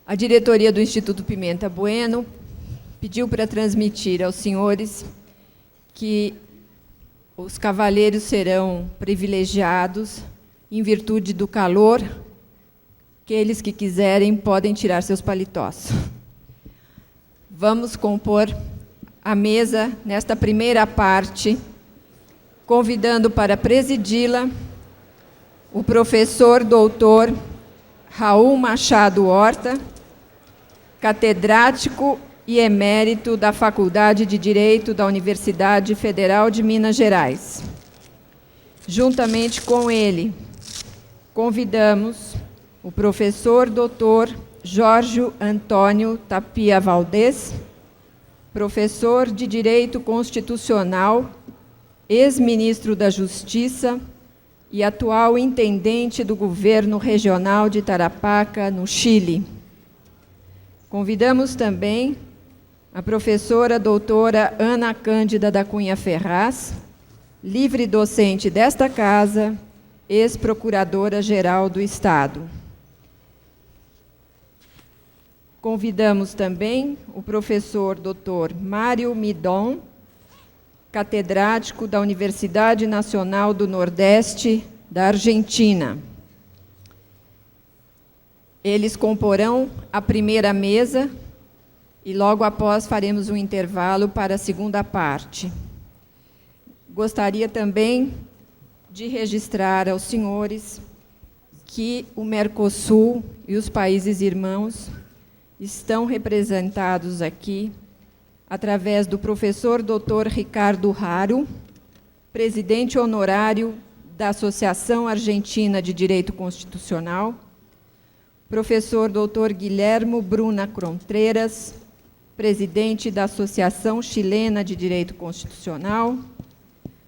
A diretoria do Instituto Pimenta Bueno pediu para transmitir aos senhores que os cavalheiros serão privilegiados em virtude do calor. Aqueles que quiserem podem tirar seus paletós. Vamos compor a mesa nesta primeira parte, convidando para presidi-la o professor doutor Raul Machado Horta, catedrático e emérito da Faculdade de Direito da Universidade Federal de Minas Gerais. Juntamente com ele, convidamos o professor doutor Jorge Antônio Tapia Valdez, professor de Direito Constitucional, ex-ministro da Justiça e atual intendente do Governo Regional de Tarapacá, no Chile. Convidamos também a professora doutora Ana Cândida da Cunha Ferraz, livre docente desta casa, ex-procuradora-geral do Estado. Convidamos também o professor doutor Mário Midon, catedrático da Universidade Nacional do Nordeste da Argentina. Eles comporão a primeira mesa e logo após faremos um intervalo para a segunda parte. Gostaria também de registrar aos senhores que o Mercosul e os países irmãos estão representados aqui através do professor Dr. Ricardo Haro, presidente honorário da Associação Argentina de Direito Constitucional, professor Dr. Guilhermo Bruna Contreras, presidente da Associação Chilena de Direito Constitucional,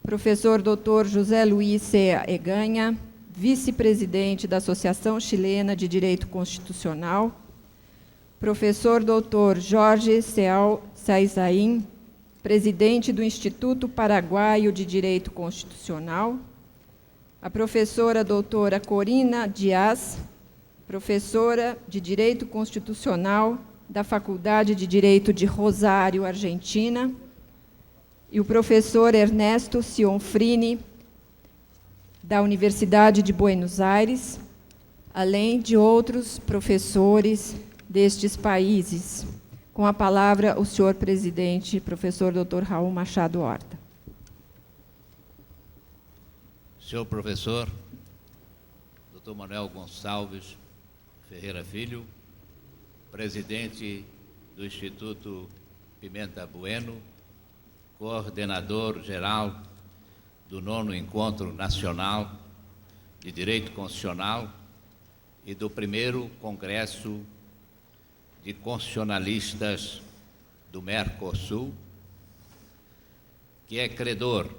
professor Dr. José Luiz Sea Eganha, vice-presidente da Associação Chilena de Direito Constitucional, professor Dr. Jorge Seal Saizain, presidente do Instituto Paraguaio de Direito Constitucional, a professora doutora Corina Dias, professora de Direito Constitucional da Faculdade de Direito de Rosário, Argentina, e o professor Ernesto Sionfrini, da Universidade de Buenos Aires, além de outros professores destes países. Com a palavra, o senhor presidente, professor Dr. Raul Machado Horta. Senhor professor, Dr. Manuel Gonçalves Ferreira Filho, presidente do Instituto Pimenta Bueno, coordenador geral do 9º Encontro Nacional de Direito Constitucional e do 1º Congresso de Constitucionalistas do Mercosul, que é credor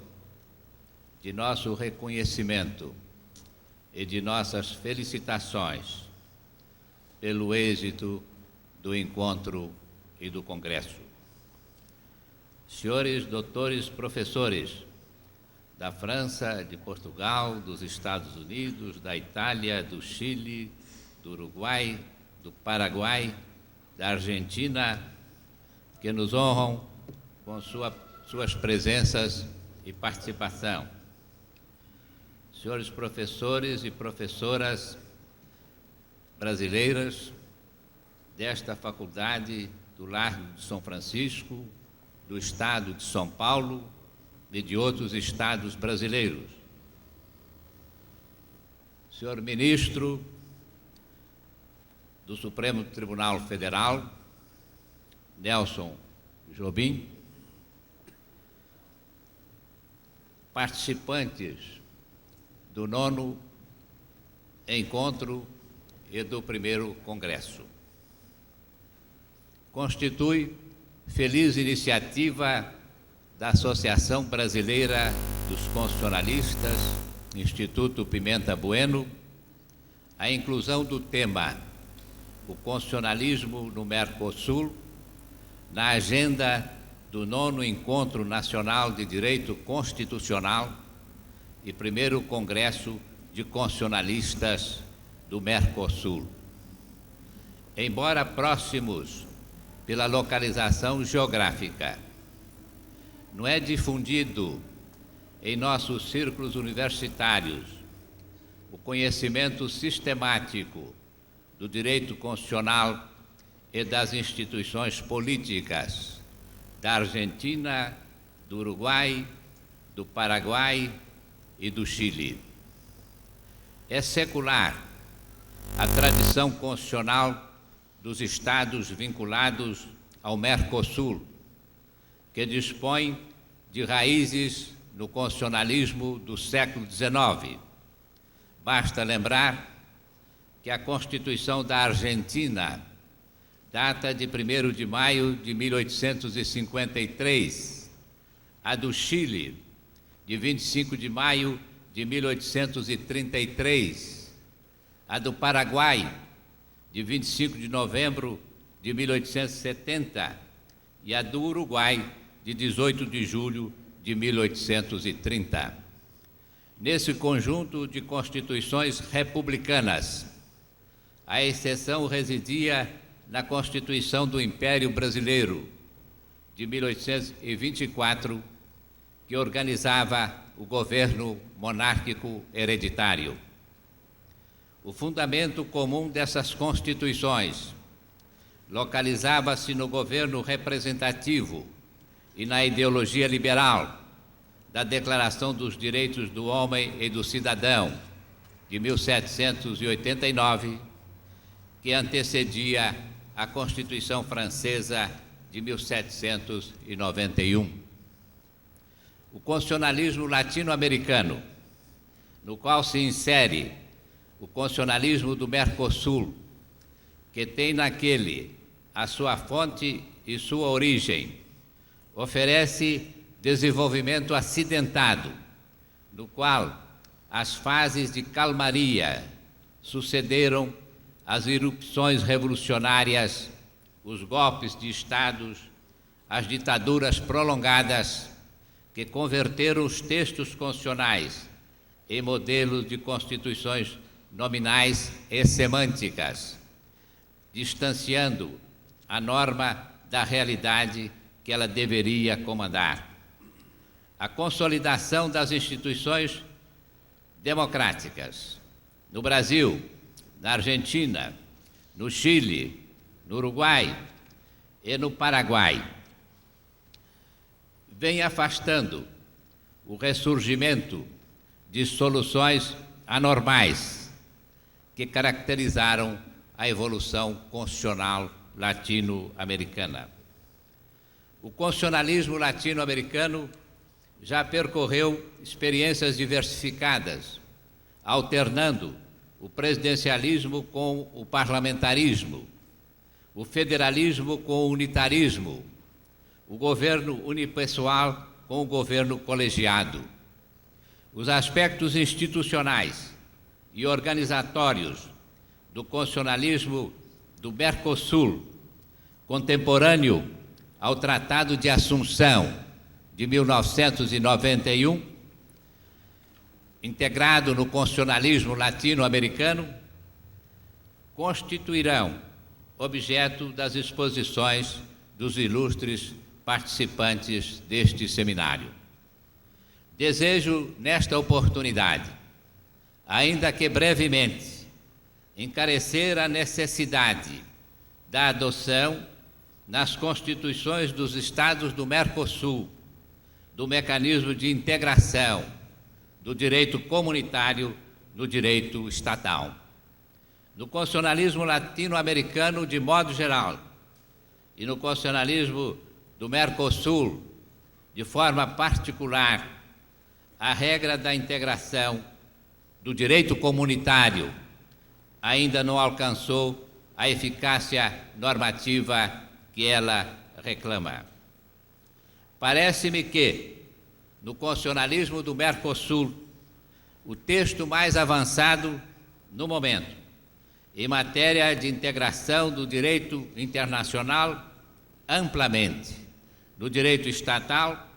de nosso reconhecimento e de nossas felicitações pelo êxito do encontro e do congresso. Senhores doutores professores da França, de Portugal, dos Estados Unidos, da Itália, do Chile, do Uruguai, do Paraguai, da Argentina, que nos honram com suas presenças e participação. Senhores professores e professoras brasileiras desta faculdade do Largo de São Francisco, do Estado de São Paulo e de outros estados brasileiros. Senhor ministro do Supremo Tribunal Federal, Nelson Jobim, participantes do 9º Encontro e do 1º Congresso. Constitui feliz iniciativa da Associação Brasileira dos Constitucionalistas, Instituto Pimenta Bueno, a inclusão do tema o constitucionalismo no Mercosul na agenda do 9º Encontro Nacional de Direito Constitucional e 1º Congresso de Constitucionalistas do Mercosul. embora próximos pela localização geográfica. Não é difundido em nossos círculos universitários o conhecimento sistemático do direito constitucional e das instituições políticas da Argentina, do Uruguai, do Paraguai e do Chile. É secular a tradição constitucional dos estados vinculados ao Mercosul, que dispõe de raízes no constitucionalismo do século XIX. Basta lembrar que a Constituição da Argentina data de 1º de maio de 1853, a do Chile, de 25 de maio de 1833, a do Paraguai, de 25 de novembro de 1870, e a do Uruguai, de 18 de julho de 1830. Nesse conjunto de constituições republicanas, a exceção residia na Constituição do Império Brasileiro, de 1824, que organizava o governo monárquico hereditário. O fundamento comum dessas constituições localizava-se no governo representativo e na ideologia liberal da Declaração dos Direitos do Homem e do Cidadão, de 1789, que antecedia a Constituição Francesa de 1791. O constitucionalismo latino-americano, no qual se insere o constitucionalismo do Mercosul, que tem naquele a sua fonte e sua origem, oferece desenvolvimento acidentado, no qual as fases de calmaria sucederam as irrupções revolucionárias, os golpes de estados, as ditaduras prolongadas, que converteram os textos constitucionais em modelos de constituições nominais e semânticas, distanciando a norma da realidade que ela deveria comandar. A consolidação das instituições democráticas no Brasil, na Argentina, no Chile, no Uruguai e no Paraguai vem afastando o ressurgimento de soluções anormais que caracterizaram a evolução constitucional latino-americana. O constitucionalismo latino-americano já percorreu experiências diversificadas, alternando o presidencialismo com o parlamentarismo, o federalismo com o unitarismo, o governo unipessoal com o governo colegiado. Os aspectos institucionais e organizatórios do constitucionalismo do Mercosul, contemporâneo ao Tratado de Assunção de 1991, integrado no constitucionalismo latino-americano, constituirão objeto das exposições dos ilustres participantes deste seminário. Desejo, nesta oportunidade, ainda que brevemente, encarecer a necessidade da adoção nas constituições dos estados do Mercosul do mecanismo de integração do direito comunitário no direito estatal. No constitucionalismo latino-americano, de modo geral, e no constitucionalismo do Mercosul, de forma particular, a regra da integração do direito comunitário ainda não alcançou a eficácia normativa que ela reclama. Parece-me que, no constitucionalismo do Mercosul, o texto mais avançado no momento, em matéria de integração do direito internacional amplamente no direito estatal,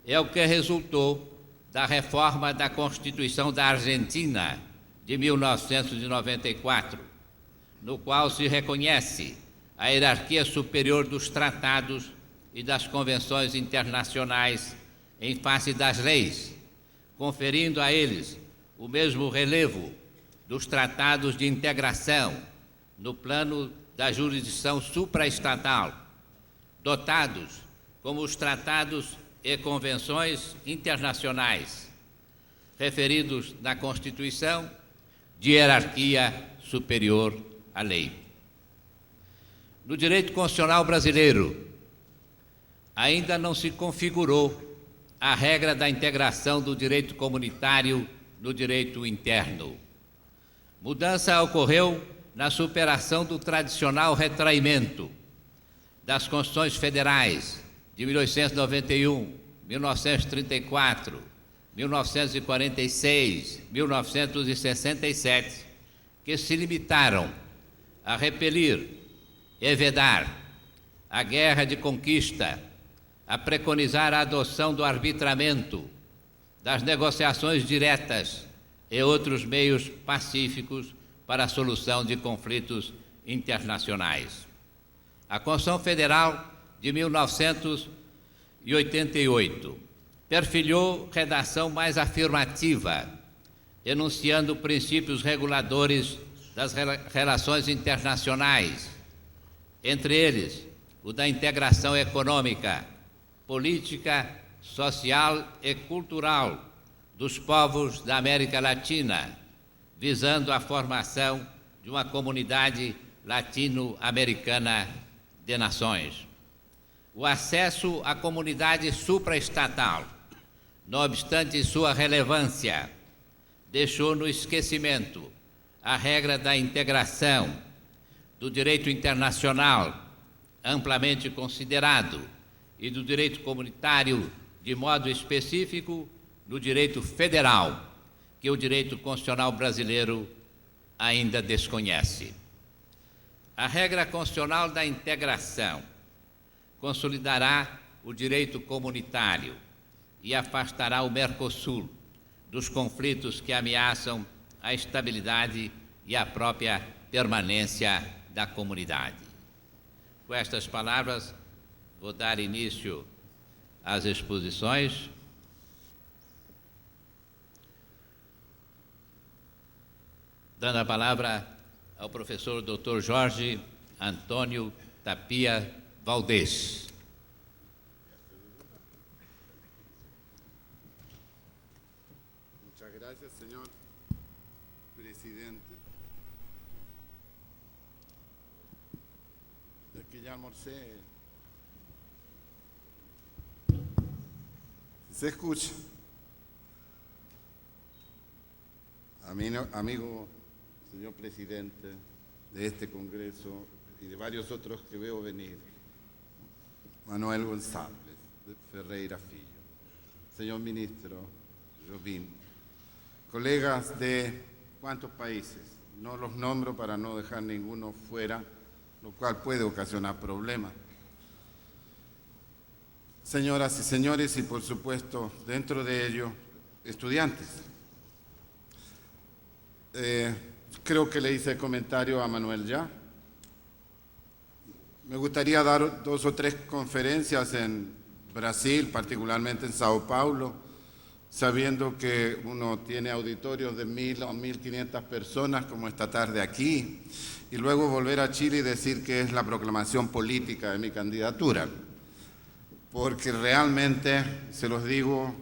é o que resultou da reforma da Constituição da Argentina de 1994, no qual se reconhece a hierarquia superior dos tratados e das convenções internacionais em face das leis, conferindo a eles o mesmo relevo dos tratados de integração no plano da jurisdição supraestatal, dotados, como os tratados e convenções internacionais, referidos na Constituição, de hierarquia superior à lei. No direito constitucional brasileiro, ainda não se configurou a regra da integração do direito comunitário no direito interno. Mudança ocorreu na superação do tradicional retraimento das Constituições Federais de 1891, 1934, 1946, 1967, que se limitaram a repelir e vedar a guerra de conquista, a preconizar a adoção do arbitramento, das negociações diretas e outros meios pacíficos para a solução de conflitos internacionais. A Constituição Federal de 1988 perfilhou redação mais afirmativa, enunciando princípios reguladores das relações internacionais, entre eles o da integração econômica, política, social e cultural dos povos da América Latina, visando a formação de uma comunidade latino-americana de nações. O acesso à comunidade supraestatal, não obstante sua relevância, deixou no esquecimento a regra da integração do direito internacional, amplamente considerado, e do direito comunitário, de modo específico, no direito federal, que o direito constitucional brasileiro ainda desconhece. A regra constitucional da integração consolidará o direito comunitário e afastará o Mercosul dos conflitos que ameaçam a estabilidade e a própria permanência da comunidade. Com estas palavras, vou dar início às exposições. Dando a palavra ao professor Dr. Jorge Antônio Tapia Valdez. Muchas gracias, señor presidente. Es que ya almorcé. ¿Se escucha? Amigo, señor presidente de este Congreso y de varios otros que veo venir, Manuel González de Ferreira Filho, señor ministro Jobim, colegas de ¿cuántos países? No los nombro para no dejar ninguno fuera, lo cual puede ocasionar problemas. Señoras y señores, y por supuesto, dentro de ello, estudiantes. Creo que le hice comentario a Manuel ya. Me gustaría dar 2 o 3 conferencias en Brasil, particularmente en Sao Paulo, sabiendo que uno tiene auditorios de 1.000 o 1.500 personas como esta tarde aquí, y luego volver a Chile y decir que es la proclamación política de mi candidatura. Porque realmente, se los digo,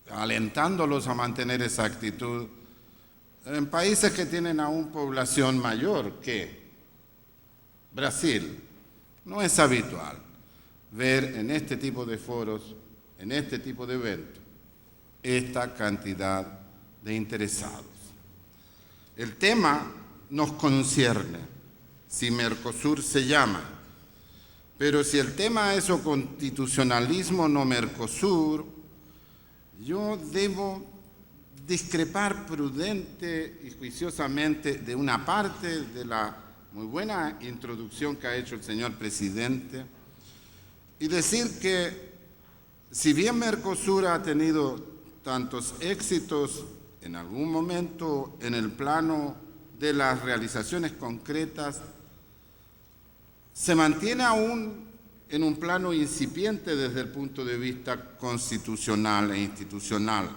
alentándolos a mantener esa actitud, en países que tienen aún población mayor que Brasil, no es habitual ver en este tipo de foros, en este tipo de eventos, esta cantidad de interesados. El tema nos concierne, si Mercosur se llama, pero si el tema es o constitucionalismo no Mercosur, yo debo discrepar prudente y juiciosamente de una parte de la muy buena introducción que ha hecho el señor presidente y decir que si bien Mercosur ha tenido tantos éxitos en algún momento en el plano de las realizaciones concretas se mantiene aún en un plano incipiente desde el punto de vista constitucional e institucional,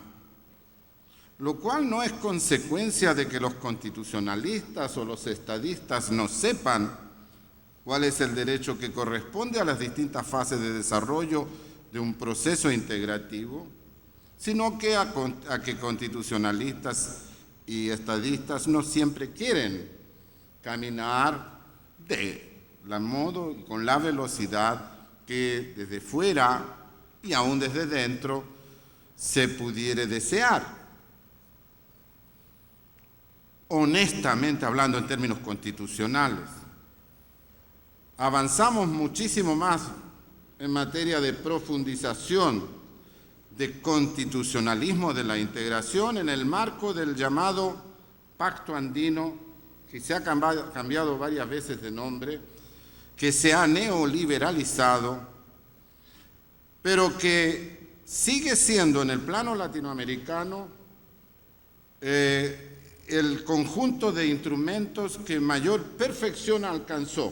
lo cual no es consecuencia de que los constitucionalistas o los estadistas no sepan cuál es el derecho que corresponde a las distintas fases de desarrollo de un proceso integrativo, sino que a que constitucionalistas y estadistas no siempre quieren caminar de la modo y con la velocidad que desde fuera y aún desde dentro se pudiere desear. Honestamente hablando en términos constitucionales, avanzamos muchísimo más en materia de profundización, de constitucionalismo de la integración en el marco del llamado Pacto Andino, que se ha cambiado varias veces de nombre, que se ha neoliberalizado, pero que sigue siendo en el plano latinoamericano el conjunto de instrumentos que mayor perfección alcanzó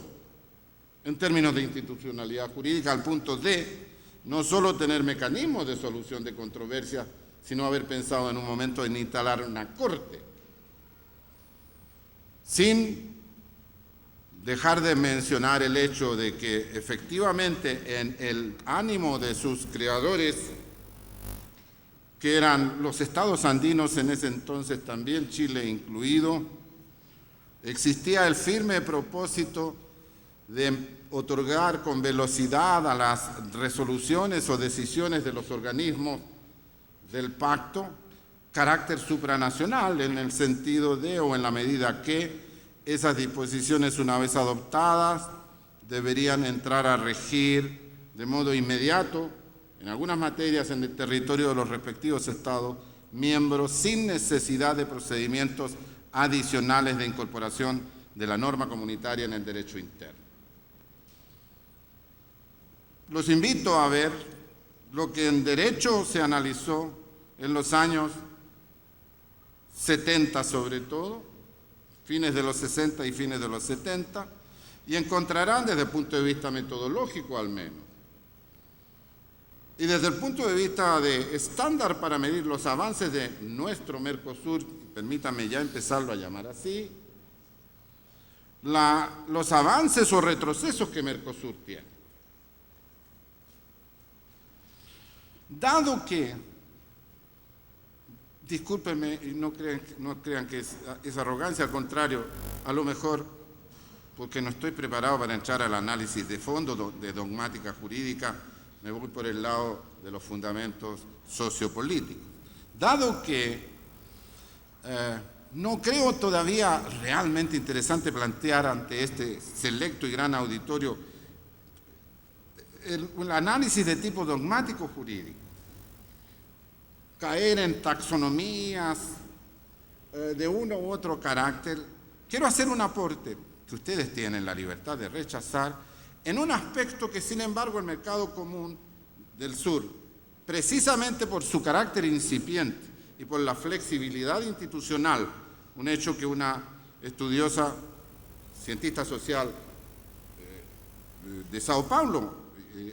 en términos de institucionalidad jurídica, al punto de no solo tener mecanismos de solución de controversias, sino haber pensado en un momento en instalar una corte, sin dejar de mencionar el hecho de que efectivamente en el ánimo de sus creadores, que eran los estados andinos en ese entonces, también Chile incluido, existía el firme propósito de otorgar con velocidad a las resoluciones o decisiones de los organismos del pacto carácter supranacional, en el sentido de o en la medida que esas disposiciones, una vez adoptadas, deberían entrar a regir de modo inmediato en algunas materias en el territorio de los respectivos estados miembros, sin necesidad de procedimientos adicionales de incorporación de la norma comunitaria en el derecho interno. Los invito a ver lo que en derecho se analizó en los años 70 sobre todo, fines de los 60 y fines de los 70, y encontrarán desde el punto de vista metodológico al menos, y desde el punto de vista de estándar para medir los avances de nuestro Mercosur, permítanme ya empezarlo a llamar así, los avances o retrocesos que Mercosur tiene. Dado que, discúlpenme y no crean que es arrogancia, al contrario, a lo mejor porque no estoy preparado para entrar al análisis de fondo de dogmática jurídica, me voy por el lado de los fundamentos sociopolíticos. Dado que no creo todavía realmente interesante plantear ante este selecto y gran auditorio el análisis de tipo dogmático jurídico, caer en taxonomías de uno u otro carácter, quiero hacer un aporte que ustedes tienen la libertad de rechazar en un aspecto que, sin embargo, el mercado común del sur, precisamente por su carácter incipiente y por la flexibilidad institucional, un hecho que una estudiosa cientista social de Sao Paulo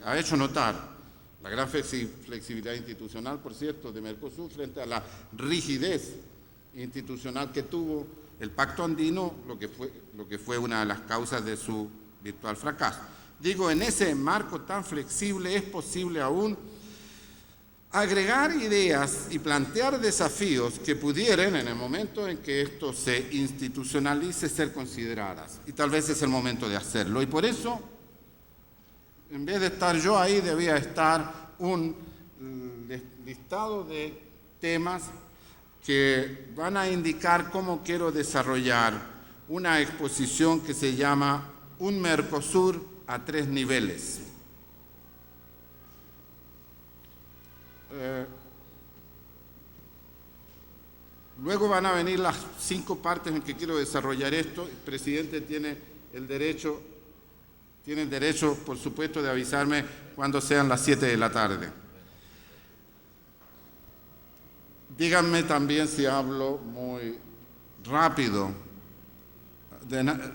ha hecho notar, la gran flexibilidad institucional, por cierto, de Mercosur frente a la rigidez institucional que tuvo el Pacto Andino, lo que fue una de las causas de su virtual fracaso. Digo, en ese marco tan flexible es posible aún agregar ideas y plantear desafíos que pudieran, en el momento en que esto se institucionalice, ser consideradas. Y tal vez es el momento de hacerlo. Y por eso, en vez de estar yo ahí, debía estar un listado de temas que van a indicar cómo quiero desarrollar una exposición que se llama Un Mercosur a 3 niveles. Luego van a venir las 5 partes en que quiero desarrollar esto. El presidente tiene el derecho, por supuesto, de avisarme cuando sean las 7 de la tarde. Díganme también si hablo muy rápido,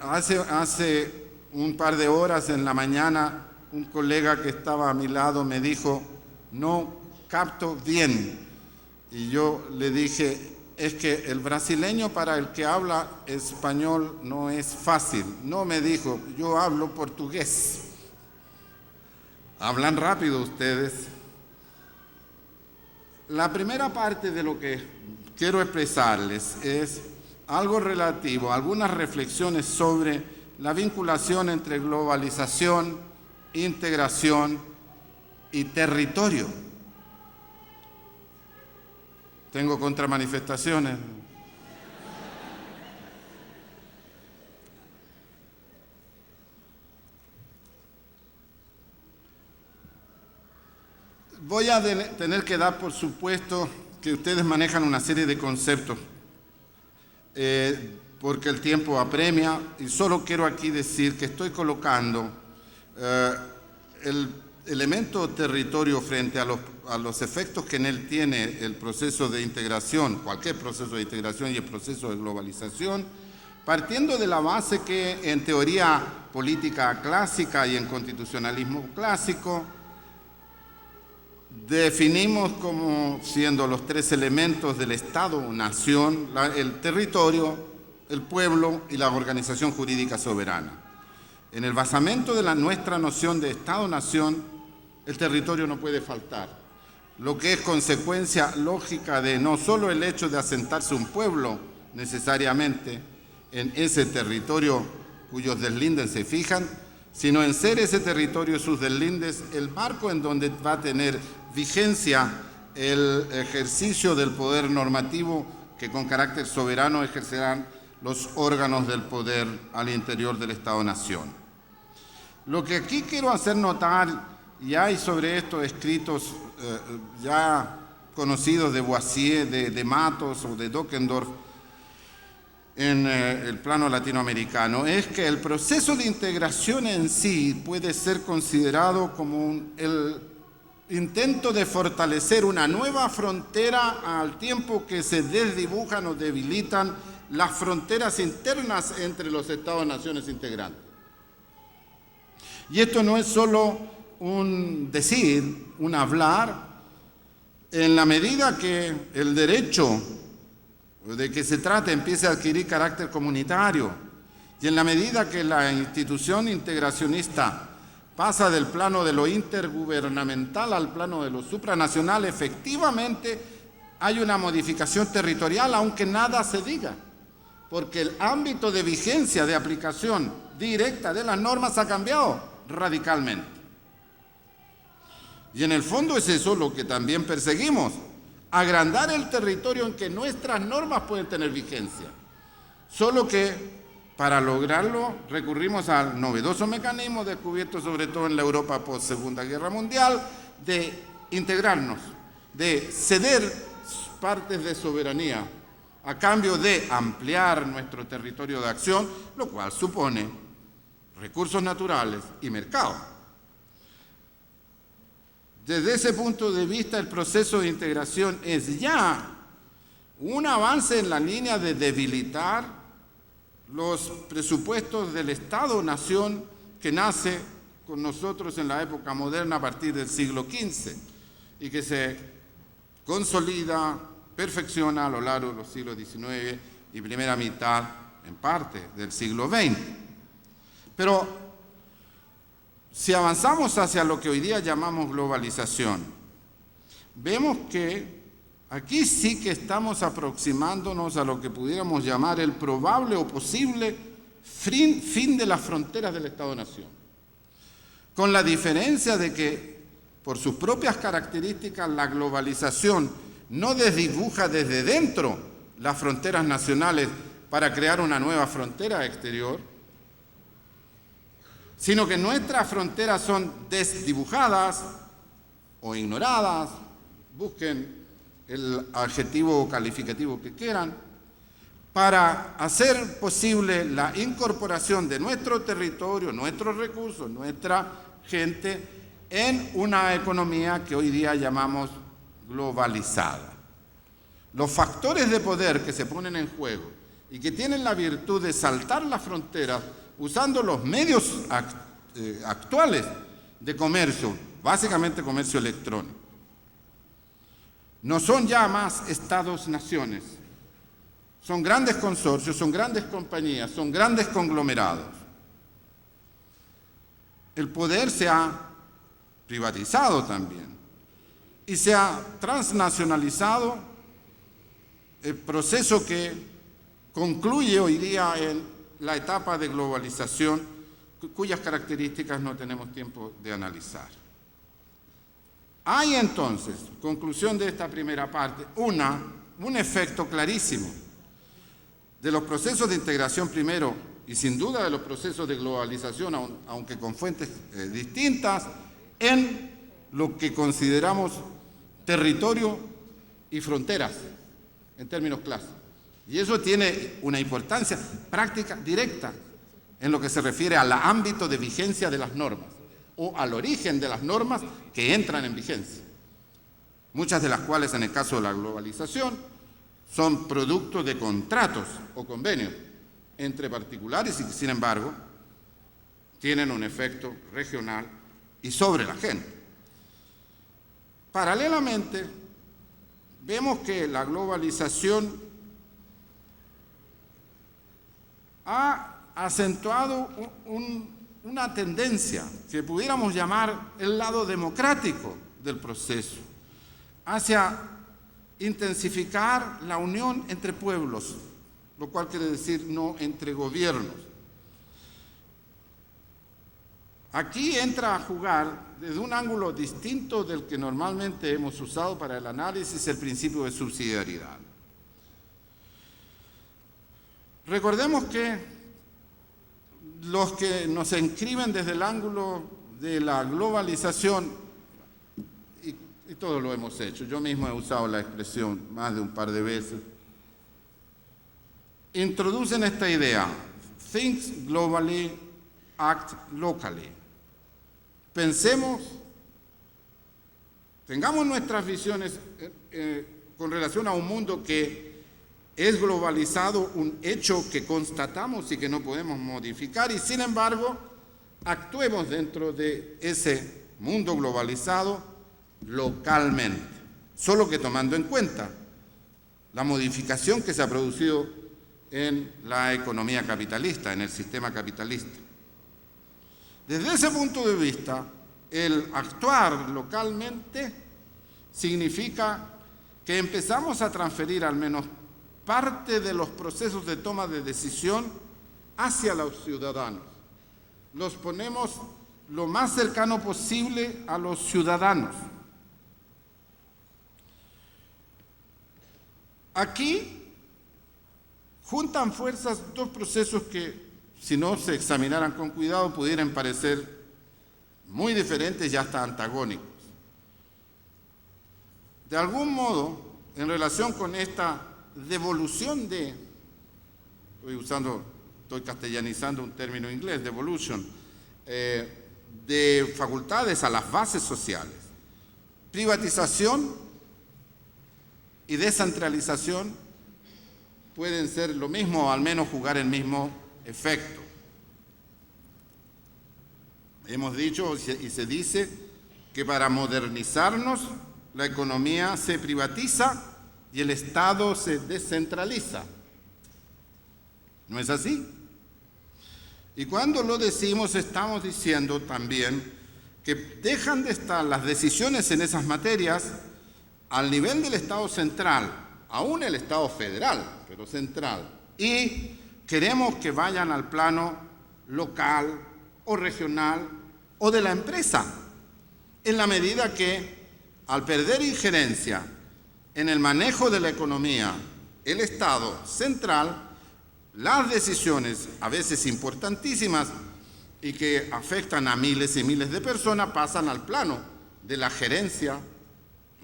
Hace un par de horas en la mañana, un colega que estaba a mi lado me dijo, no capto bien. Y yo le dije, es que el brasileño para el que habla español no es fácil. No, me dijo, yo hablo portugués. Hablan rápido ustedes. La primera parte de lo que quiero expresarles es algo relativo, algunas reflexiones sobre la vinculación entre globalización, integración y territorio. ¿Tengo contramanifestaciones? Voy a tener que dar por supuesto que ustedes manejan una serie de conceptos, porque el tiempo apremia, y solo quiero aquí decir que estoy colocando el elemento territorio frente a los efectos que en él tiene el proceso de integración, cualquier proceso de integración y el proceso de globalización, partiendo de la base que en teoría política clásica y en constitucionalismo clásico definimos como siendo los tres elementos del Estado-nación, el territorio, el pueblo y la organización jurídica soberana. En el basamento de nuestra noción de Estado-nación, el territorio no puede faltar, lo que es consecuencia lógica de no solo el hecho de asentarse un pueblo necesariamente en ese territorio cuyos deslindes se fijan, sino en ser ese territorio y sus deslindes el marco en donde va a tener vigencia el ejercicio del poder normativo que con carácter soberano ejercerán los órganos del poder al interior del Estado-nación. Lo que aquí quiero hacer notar, y hay sobre esto escritos ya conocidos de Boissier, de Matos o de Dockendorf en el plano latinoamericano, es que el proceso de integración en sí puede ser considerado como el intento de fortalecer una nueva frontera al tiempo que se desdibujan o debilitan las fronteras internas entre los Estados-naciones integrantes. Y esto no es solo un decir, un hablar, en la medida que el derecho de que se trate empiece a adquirir carácter comunitario y en la medida que la institución integracionista pasa del plano de lo intergubernamental al plano de lo supranacional, efectivamente hay una modificación territorial, aunque nada se diga, porque el ámbito de vigencia, de aplicación directa de las normas ha cambiado radicalmente. Y en el fondo es eso lo que también perseguimos, agrandar el territorio en que nuestras normas pueden tener vigencia. Solo que para lograrlo recurrimos al novedoso mecanismo descubierto sobre todo en la Europa post-Segunda Guerra Mundial de integrarnos, de ceder partes de soberanía a cambio de ampliar nuestro territorio de acción, lo cual supone recursos naturales y mercado. Desde ese punto de vista, el proceso de integración es ya un avance en la línea de debilitar los presupuestos del Estado-nación que nace con nosotros en la época moderna a partir del siglo XV y que se consolida, perfecciona a lo largo de los siglos XIX y primera mitad, en parte, del siglo XX. Pero si avanzamos hacia lo que hoy día llamamos globalización, vemos que aquí sí que estamos aproximándonos a lo que pudiéramos llamar el probable o posible fin de las fronteras del Estado-nación, con la diferencia de que, por sus propias características, la globalización no desdibuja desde dentro las fronteras nacionales para crear una nueva frontera exterior, sino que nuestras fronteras son desdibujadas o ignoradas, busquen el adjetivo o calificativo que quieran, para hacer posible la incorporación de nuestro territorio, nuestros recursos, nuestra gente en una economía que hoy día llamamos globalizada. Los factores de poder que se ponen en juego y que tienen la virtud de saltar las fronteras usando los medios actuales de comercio, básicamente comercio electrónico. No son ya más estados-naciones, son grandes consorcios, son grandes compañías, son grandes conglomerados. El poder se ha privatizado también y se ha transnacionalizado, el proceso que concluye hoy día en la etapa de globalización, cuyas características no tenemos tiempo de analizar. Hay entonces, conclusión de esta primera parte, un efecto clarísimo de los procesos de integración primero y sin duda de los procesos de globalización, aunque con fuentes distintas, en lo que consideramos territorio y fronteras, en términos clásicos. Y eso tiene una importancia práctica directa en lo que se refiere al ámbito de vigencia de las normas o al origen de las normas que entran en vigencia, muchas de las cuales en el caso de la globalización son producto de contratos o convenios entre particulares y que sin embargo tienen un efecto regional y sobre la gente. Paralelamente, vemos que la globalización ha acentuado una tendencia que pudiéramos llamar el lado democrático del proceso, hacia intensificar la unión entre pueblos, lo cual quiere decir no entre gobiernos. Aquí entra a jugar desde un ángulo distinto del que normalmente hemos usado para el análisis el principio de subsidiariedad. Recordemos que los que nos inscriben desde el ángulo de la globalización, y todos lo hemos hecho, yo mismo he usado la expresión más de un par de veces, introducen esta idea: think globally, act locally. Pensemos, tengamos nuestras visiones con relación a un mundo que es globalizado, un hecho que constatamos y que no podemos modificar, y sin embargo, actuemos dentro de ese mundo globalizado localmente, solo que tomando en cuenta la modificación que se ha producido en la economía capitalista, en el sistema capitalista. Desde ese punto de vista, el actuar localmente significa que empezamos a transferir al menos parte de los procesos de toma de decisión hacia los ciudadanos. Los ponemos lo más cercano posible a los ciudadanos. Aquí juntan fuerzas dos procesos que, si no se examinaran con cuidado, pudieran parecer muy diferentes y hasta antagónicos. De algún modo, en relación con esta devolución estoy castellanizando un término inglés, devolution, de facultades a las bases sociales, privatización y descentralización pueden ser lo mismo o al menos jugar el mismo efecto. Hemos dicho y se dice que para modernizarnos la economía se privatiza y el Estado se descentraliza. ¿No es así? Y cuando lo decimos, estamos diciendo también que dejan de estar las decisiones en esas materias al nivel del Estado central, aún el Estado federal, pero central, y queremos que vayan al plano local o regional o de la empresa, en la medida que al perder injerencia en el manejo de la economía, el Estado central, las decisiones, a veces importantísimas y que afectan a miles y miles de personas, pasan al plano de la gerencia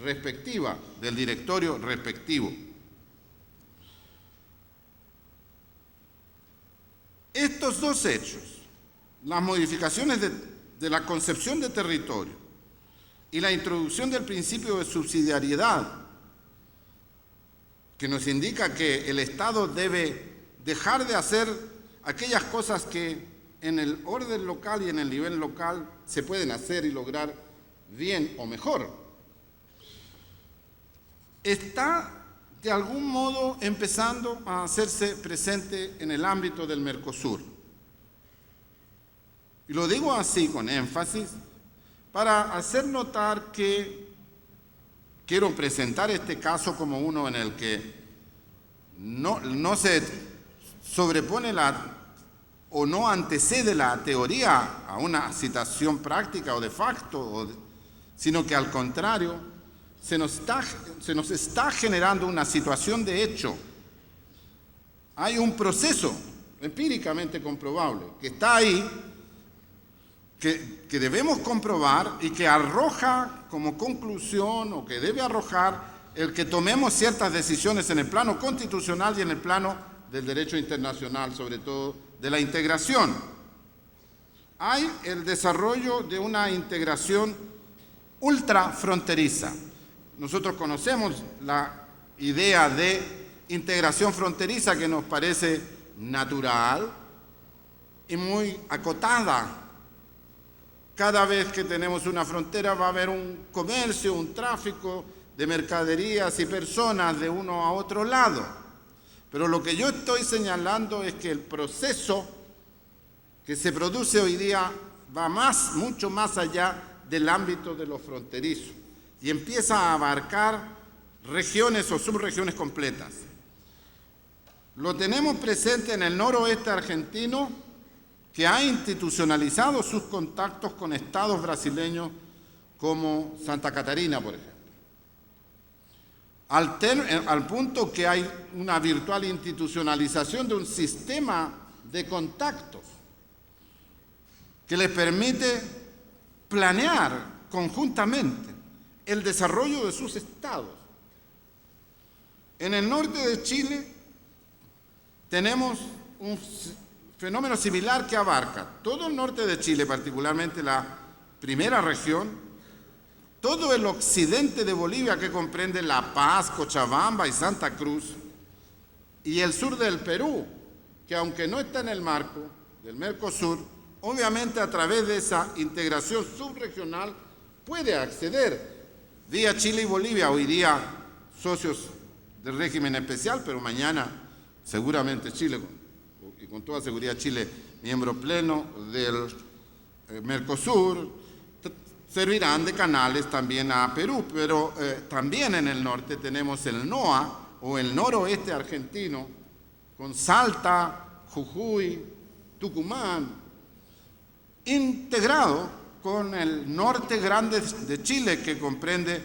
respectiva, del directorio respectivo. Estos dos hechos, las modificaciones de la concepción de territorio y la introducción del principio de subsidiariedad, que nos indica que el Estado debe dejar de hacer aquellas cosas que en el orden local y en el nivel local se pueden hacer y lograr bien o mejor. Está de algún modo empezando a hacerse presente en el ámbito del Mercosur. Y lo digo así con énfasis para hacer notar que quiero presentar este caso como uno en el que no se sobrepone o no antecede la teoría a una situación práctica o de facto, sino que al contrario, se nos está generando una situación de hecho. Hay un proceso empíricamente comprobable que está ahí, que debemos comprobar y que arroja como conclusión o que debe arrojar el que tomemos ciertas decisiones en el plano constitucional y en el plano del derecho internacional, sobre todo de la integración. Hay el desarrollo de una integración ultrafronteriza. Nosotros conocemos la idea de integración fronteriza que nos parece natural y muy acotada. Cada vez que tenemos una frontera va a haber un comercio, un tráfico de mercaderías y personas de uno a otro lado. Pero lo que yo estoy señalando es que el proceso que se produce hoy día va mucho más allá del ámbito de los fronterizos y empieza a abarcar regiones o subregiones completas. Lo tenemos presente en el noroeste argentino, que ha institucionalizado sus contactos con estados brasileños como Santa Catarina, por ejemplo. Al punto que hay una virtual institucionalización de un sistema de contactos que les permite planear conjuntamente el desarrollo de sus estados. En el norte de Chile tenemos un fenómeno similar que abarca todo el norte de Chile, particularmente la primera región, todo el occidente de Bolivia que comprende La Paz, Cochabamba y Santa Cruz, y el sur del Perú, que aunque no está en el marco del Mercosur, obviamente a través de esa integración subregional puede acceder vía Chile y Bolivia, hoy día socios del régimen especial, pero mañana seguramente Chile, y con toda seguridad Chile, miembro pleno del Mercosur, servirán de canales también a Perú, pero también en el norte tenemos el NOA, o el noroeste argentino, con Salta, Jujuy, Tucumán, integrado con el norte grande de Chile, que comprende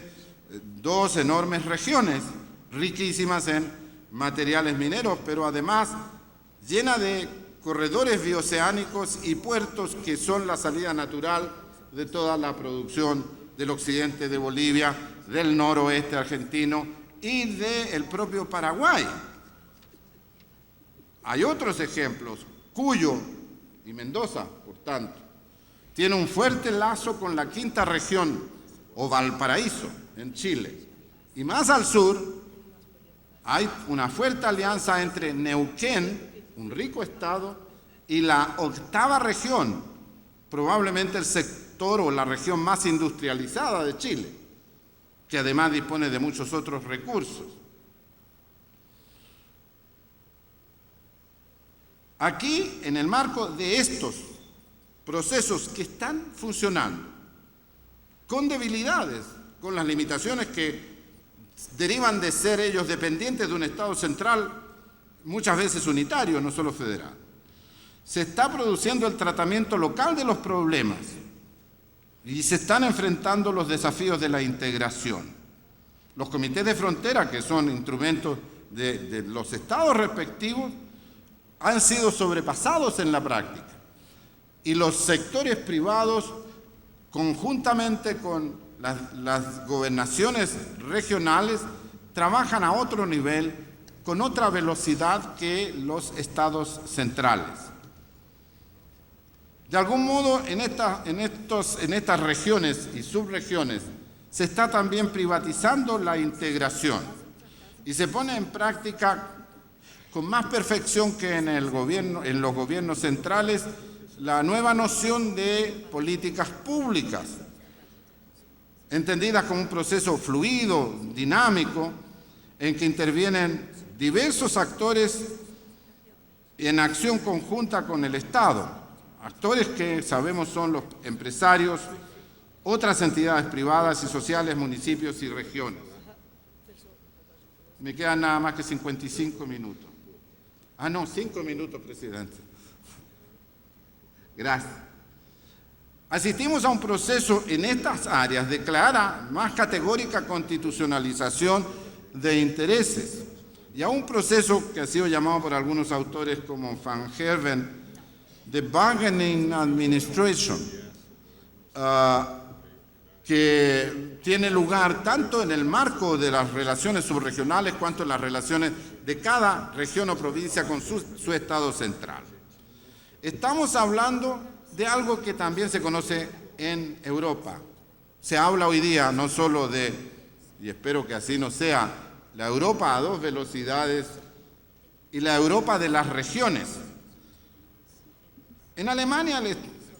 dos enormes regiones, riquísimas en materiales mineros, pero además llena de corredores bioceánicos y puertos que son la salida natural de toda la producción del occidente de Bolivia, del noroeste argentino y del propio Paraguay. Hay otros ejemplos. Cuyo y Mendoza, por tanto, tiene un fuerte lazo con la quinta región, o Valparaíso, en Chile. Y más al sur hay una fuerte alianza entre Neuquén, un rico estado, y la octava región, probablemente el sector o la región más industrializada de Chile, que además dispone de muchos otros recursos. Aquí, en el marco de estos procesos que están funcionando, con debilidades, con las limitaciones que derivan de ser ellos dependientes de un Estado central, muchas veces unitario, no solo federal, se está produciendo el tratamiento local de los problemas y se están enfrentando los desafíos de la integración. Los comités de frontera, que son instrumentos de los estados respectivos, han sido sobrepasados en la práctica y los sectores privados, conjuntamente con las gobernaciones regionales, trabajan a otro nivel, con otra velocidad que los estados centrales. De algún modo, en estas regiones y subregiones se está también privatizando la integración y se pone en práctica con más perfección que en los gobiernos centrales, la nueva noción de políticas públicas, entendidas como un proceso fluido, dinámico, en que intervienen diversos actores en acción conjunta con el Estado, actores que sabemos son los empresarios, otras entidades privadas y sociales, municipios y regiones. Me quedan nada más que 55 minutos. Ah, no, 5 minutos, presidente. Gracias. Asistimos a un proceso en estas áreas de clara, más categórica constitucionalización de intereses y a un proceso que ha sido llamado por algunos autores como Van Herven de bargaining administration, que tiene lugar tanto en el marco de las relaciones subregionales cuanto en las relaciones de cada región o provincia con su Estado central. Estamos hablando de algo que también se conoce en Europa. Se habla hoy día no solo de, y espero que así no sea, la Europa a dos velocidades y la Europa de las regiones. En Alemania,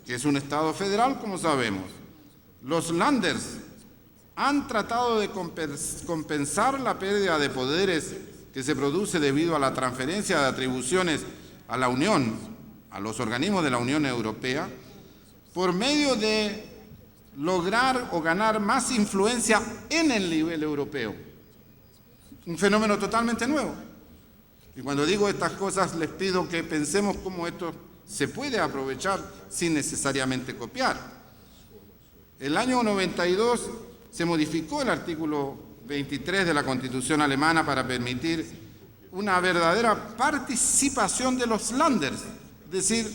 que es un Estado federal, como sabemos, los Länders han tratado de compensar la pérdida de poderes que se produce debido a la transferencia de atribuciones a la Unión, a los organismos de la Unión Europea, por medio de lograr o ganar más influencia en el nivel europeo. Un fenómeno totalmente nuevo. Y cuando digo estas cosas, les pido que pensemos cómo esto se puede aprovechar sin necesariamente copiar. El año 92 se modificó el artículo 23 de la Constitución alemana para permitir una verdadera participación de los Länders, es decir,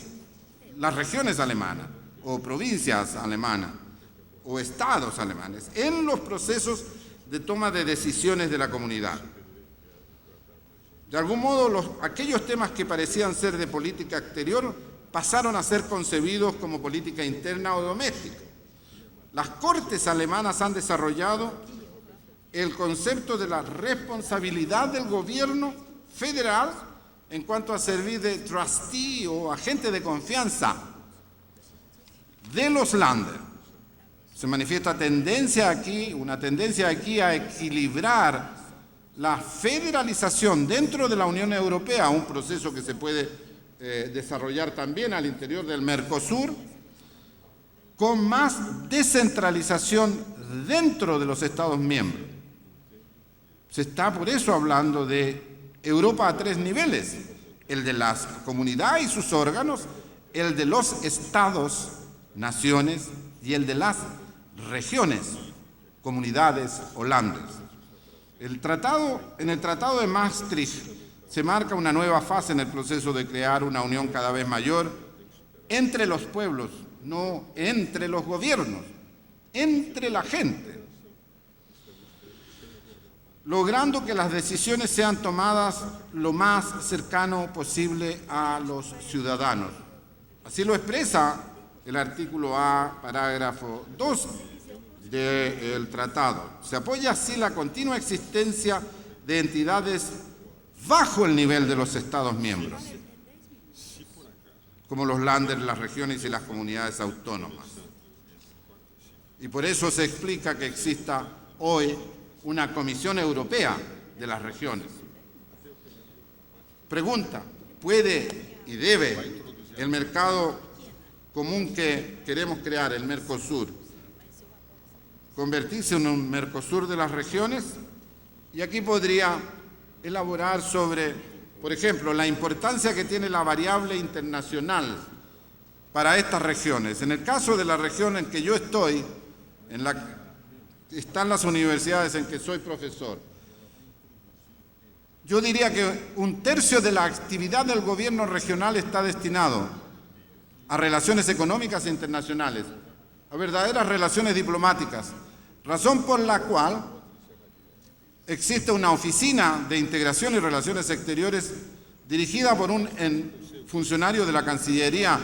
las regiones alemanas, o provincias alemanas, o estados alemanes, en los procesos de toma de decisiones de la comunidad. De algún modo, aquellos temas que parecían ser de política exterior pasaron a ser concebidos como política interna o doméstica. Las Cortes alemanas han desarrollado el concepto de la responsabilidad del gobierno federal en cuanto a servir de trustee o agente de confianza de los Länder. Se manifiesta una tendencia aquí a equilibrar la federalización dentro de la Unión Europea, un proceso que se puede desarrollar también al interior del Mercosur, con más descentralización dentro de los Estados miembros. Se está por eso hablando de Europa a 3 niveles, el de las comunidades y sus órganos, el de los estados, naciones, y el de las regiones, comunidades o Länder. En el Tratado de Maastricht se marca una nueva fase en el proceso de crear una unión cada vez mayor entre los pueblos, no entre los gobiernos, entre la gente, logrando que las decisiones sean tomadas lo más cercano posible a los ciudadanos. Así lo expresa el artículo A, parágrafo 2 del tratado. Se apoya así la continua existencia de entidades bajo el nivel de los Estados miembros, como los Länder, las regiones y las comunidades autónomas. Y por eso se explica que exista hoy una Comisión Europea de las regiones. Pregunta: ¿puede y debe el mercado común que queremos crear, el Mercosur, convertirse en un Mercosur de las regiones? Y aquí podría elaborar sobre, por ejemplo, la importancia que tiene la variable internacional para estas regiones. En el caso de la región en que yo estoy, están las universidades en que soy profesor. Yo diría que 1/3 de la actividad del gobierno regional está destinado a relaciones económicas e internacionales, a verdaderas relaciones diplomáticas, razón por la cual existe una oficina de integración y relaciones exteriores dirigida por un funcionario de la Cancillería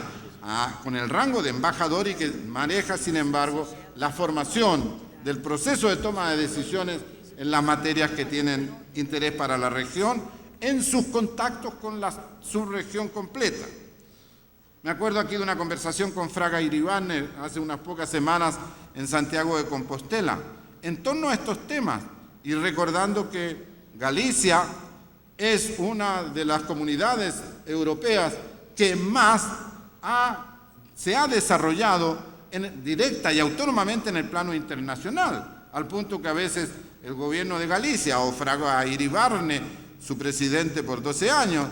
con el rango de embajador y que maneja, sin embargo, la formación del proceso de toma de decisiones en las materias que tienen interés para la región en sus contactos con la subregión completa. Me acuerdo aquí de una conversación con Fraga Iribarne hace unas pocas semanas en Santiago de Compostela, en torno a estos temas, y recordando que Galicia es una de las comunidades europeas que más se ha desarrollado directa y autónomamente en el plano internacional, al punto que a veces el gobierno de Galicia o Fraga Iribarne, su presidente por 12 años,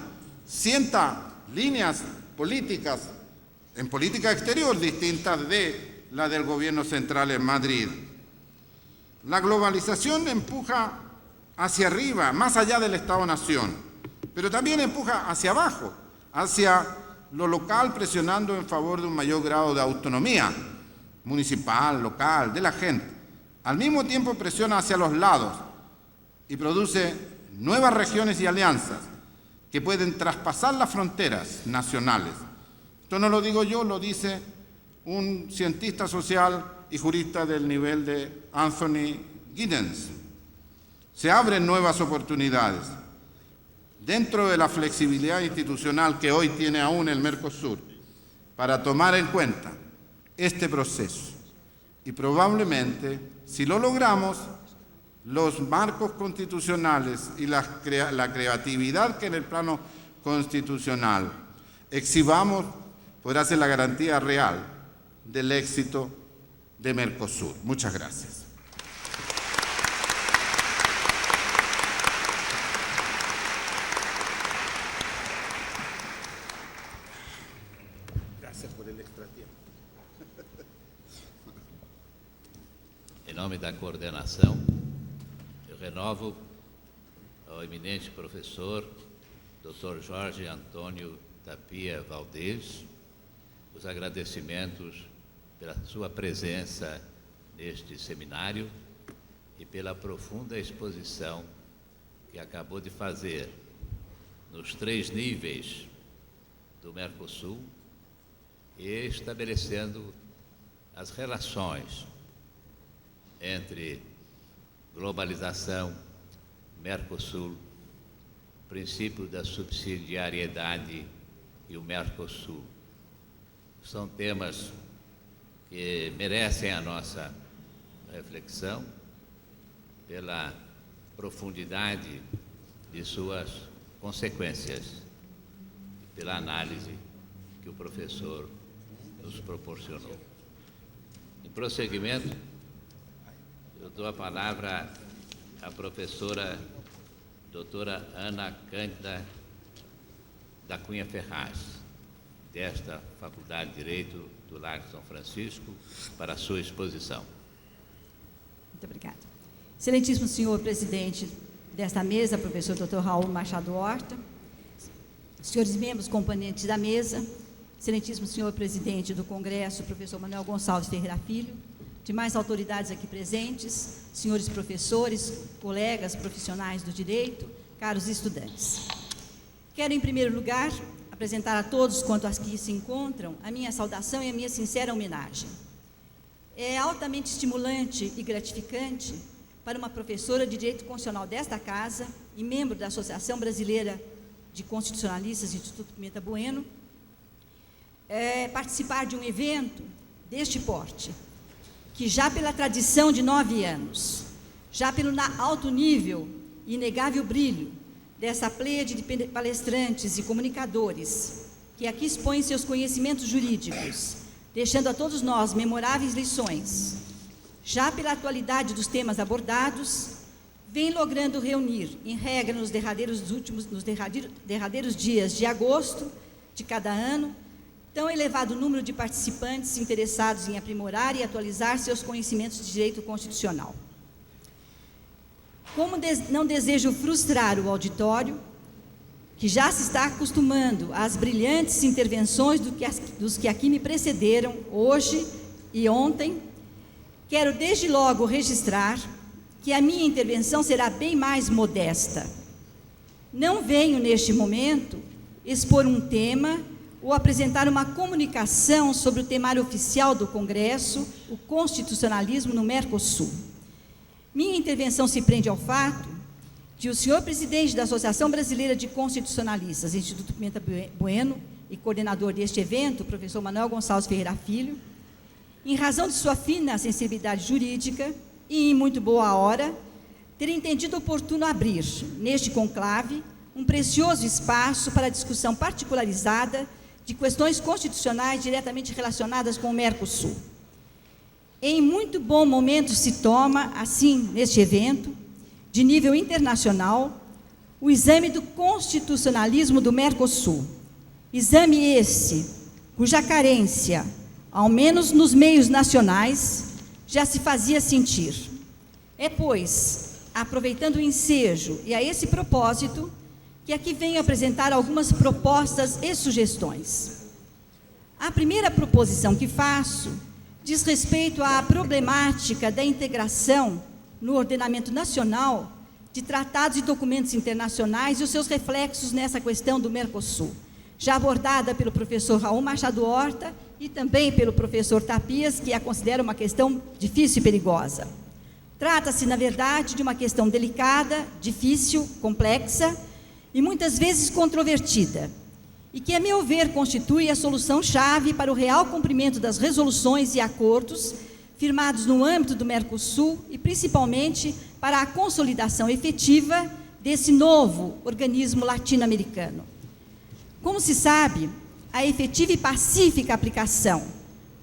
sienta líneas políticas en política exterior distintas de la del gobierno central en Madrid. La globalización empuja hacia arriba, más allá del Estado-Nación, pero también empuja hacia abajo, hacia lo local, presionando en favor de un mayor grado de autonomía municipal, local, de la gente. Al mismo tiempo presiona hacia los lados y produce nuevas regiones y alianzas que pueden traspasar las fronteras nacionales. Esto no lo digo yo, lo dice un cientista social y jurista del nivel de Anthony Giddens. Se abren nuevas oportunidades dentro de la flexibilidad institucional que hoy tiene aún el Mercosur para tomar en cuenta este proceso. Y probablemente, si lo logramos, los marcos constitucionales y la creatividad que en el plano constitucional exhibamos podrá ser la garantía real del éxito de Mercosur. Muchas gracias. Gracias por el extra tiempo. Em nome da coordenação, eu renovo ao eminente professor, Dr. Jorge Antônio Tapia Valdez, os agradecimentos pela sua presença neste seminário e pela profunda exposição que acabou de fazer nos 3 níveis do Mercosul e estabelecendo as relações entre globalização, Mercosul, princípio da subsidiariedade e o Mercosul. São temas que merecem a nossa reflexão pela profundidade de suas consequências e pela análise que o professor nos proporcionou. Em prosseguimento, eu dou a palavra à professora doutora Ana Cândida da Cunha Ferraz, desta Faculdade de Direito do Largo São Francisco, para a sua exposição. Muito obrigada. Excelentíssimo senhor presidente desta mesa, professor Dr. Raul Machado Horta, senhores membros componentes da mesa, excelentíssimo senhor presidente do Congresso, professor Manuel Gonçalves Ferreira Filho, demais autoridades aqui presentes, senhores professores, colegas profissionais do direito, caros estudantes. Quero, em primeiro lugar, apresentar a todos quanto aqui se encontram a minha saudação e a minha sincera homenagem. É altamente estimulante e gratificante para uma professora de Direito Constitucional desta casa e membro da Associação Brasileira de Constitucionalistas, Instituto Pimenta Bueno, participar de um evento deste porte, que já pela tradição de 9 anos, já pelo alto nível e inegável brilho dessa pleiade de palestrantes e comunicadores, que aqui expõem seus conhecimentos jurídicos, deixando a todos nós memoráveis lições, já pela atualidade dos temas abordados, vem logrando reunir, em regra, nos derradeiros dias de agosto de cada ano, tão elevado número de participantes interessados em aprimorar e atualizar seus conhecimentos de direito constitucional. Como não desejo frustrar o auditório, que já se está acostumando às brilhantes intervenções dos que aqui me precederam, hoje e ontem, quero desde logo registrar que a minha intervenção será bem mais modesta. Não venho, neste momento, expor um tema ou apresentar uma comunicação sobre o temário oficial do Congresso, o constitucionalismo no Mercosul. Minha intervenção se prende ao fato que o senhor presidente da Associação Brasileira de Constitucionalistas, Instituto Pimenta Bueno, e coordenador deste evento, o professor Manuel Gonçalves Ferreira Filho, em razão de sua fina sensibilidade jurídica e em muito boa hora, ter entendido oportuno abrir, neste conclave, um precioso espaço para a discussão particularizada de questões constitucionais diretamente relacionadas com o Mercosul. Em muito bom momento se toma, assim, neste evento, de nível internacional, o exame do constitucionalismo do Mercosul. Exame esse, cuja carência, ao menos nos meios nacionais, já se fazia sentir. É, pois, aproveitando o ensejo e a esse propósito, que aqui venho apresentar algumas propostas e sugestões. A primeira proposição que faço diz respeito à problemática da integração no ordenamento nacional de tratados e documentos internacionais e os seus reflexos nessa questão do Mercosul, já abordada pelo professor Raul Machado Horta e também pelo professor Tapias, que a considera uma questão difícil e perigosa. Trata-se, na verdade, de uma questão delicada, difícil, complexa e muitas vezes controvertida, e que, a meu ver, constitui a solução-chave para o real cumprimento das resoluções e acordos firmados no âmbito do Mercosul e, principalmente, para a consolidação efetiva desse novo organismo latino-americano. Como se sabe, a efetiva e pacífica aplicação,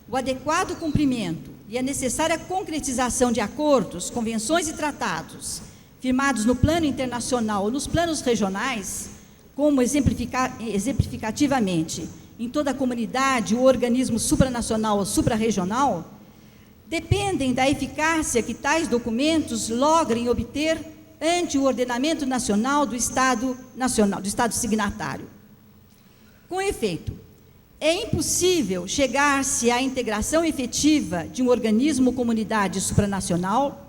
o adequado cumprimento e a necessária concretização de acordos, convenções e tratados firmados no plano internacional ou nos planos regionais, como exemplificativamente em toda a comunidade, o organismo supranacional ou suprarregional, dependem da eficácia que tais documentos logrem obter ante o ordenamento nacional do Estado signatário. Com efeito, é impossível chegar-se à integração efetiva de um organismo ou comunidade supranacional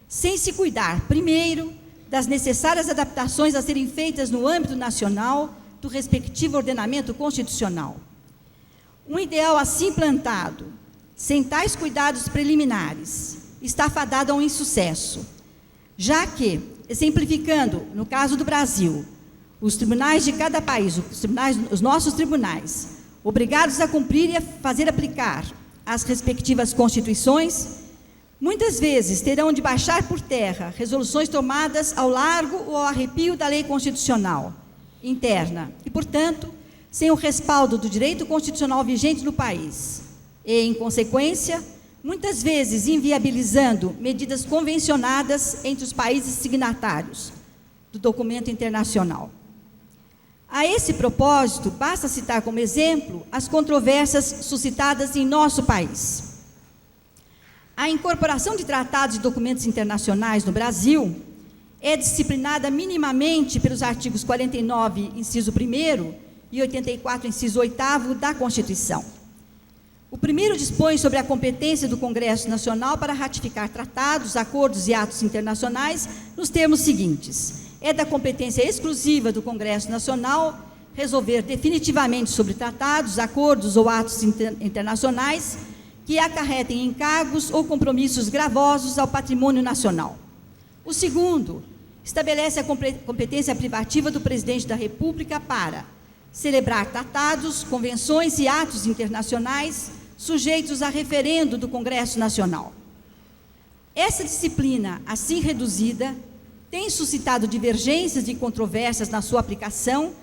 sem se cuidar, primeiro, das necessárias adaptações a serem feitas no âmbito nacional do respectivo ordenamento constitucional. Um ideal assim plantado, sem tais cuidados preliminares, está fadado a um insucesso, já que, exemplificando, no caso do Brasil, os tribunais de cada país, os nossos tribunais, obrigados a cumprir e a fazer aplicar as respectivas constituições, muitas vezes terão de baixar por terra resoluções tomadas ao largo ou ao arrepio da lei constitucional interna e, portanto, sem o respaldo do direito constitucional vigente no país e, em consequência, muitas vezes inviabilizando medidas convencionadas entre os países signatários do documento internacional. A esse propósito, basta citar como exemplo as controvérsias suscitadas em nosso país. A incorporação de tratados e documentos internacionais no Brasil é disciplinada minimamente pelos artigos 49, inciso 1º, e 84, inciso 8º da Constituição. O primeiro dispõe sobre a competência do Congresso Nacional para ratificar tratados, acordos e atos internacionais nos termos seguintes: é da competência exclusiva do Congresso Nacional resolver definitivamente sobre tratados, acordos ou atos internacionais que acarretem encargos ou compromissos gravosos ao patrimônio nacional. O segundo estabelece a competência privativa do Presidente da República para celebrar tratados, convenções e atos internacionais sujeitos a referendo do Congresso Nacional. Essa disciplina, assim reduzida, tem suscitado divergências e controvérsias na sua aplicação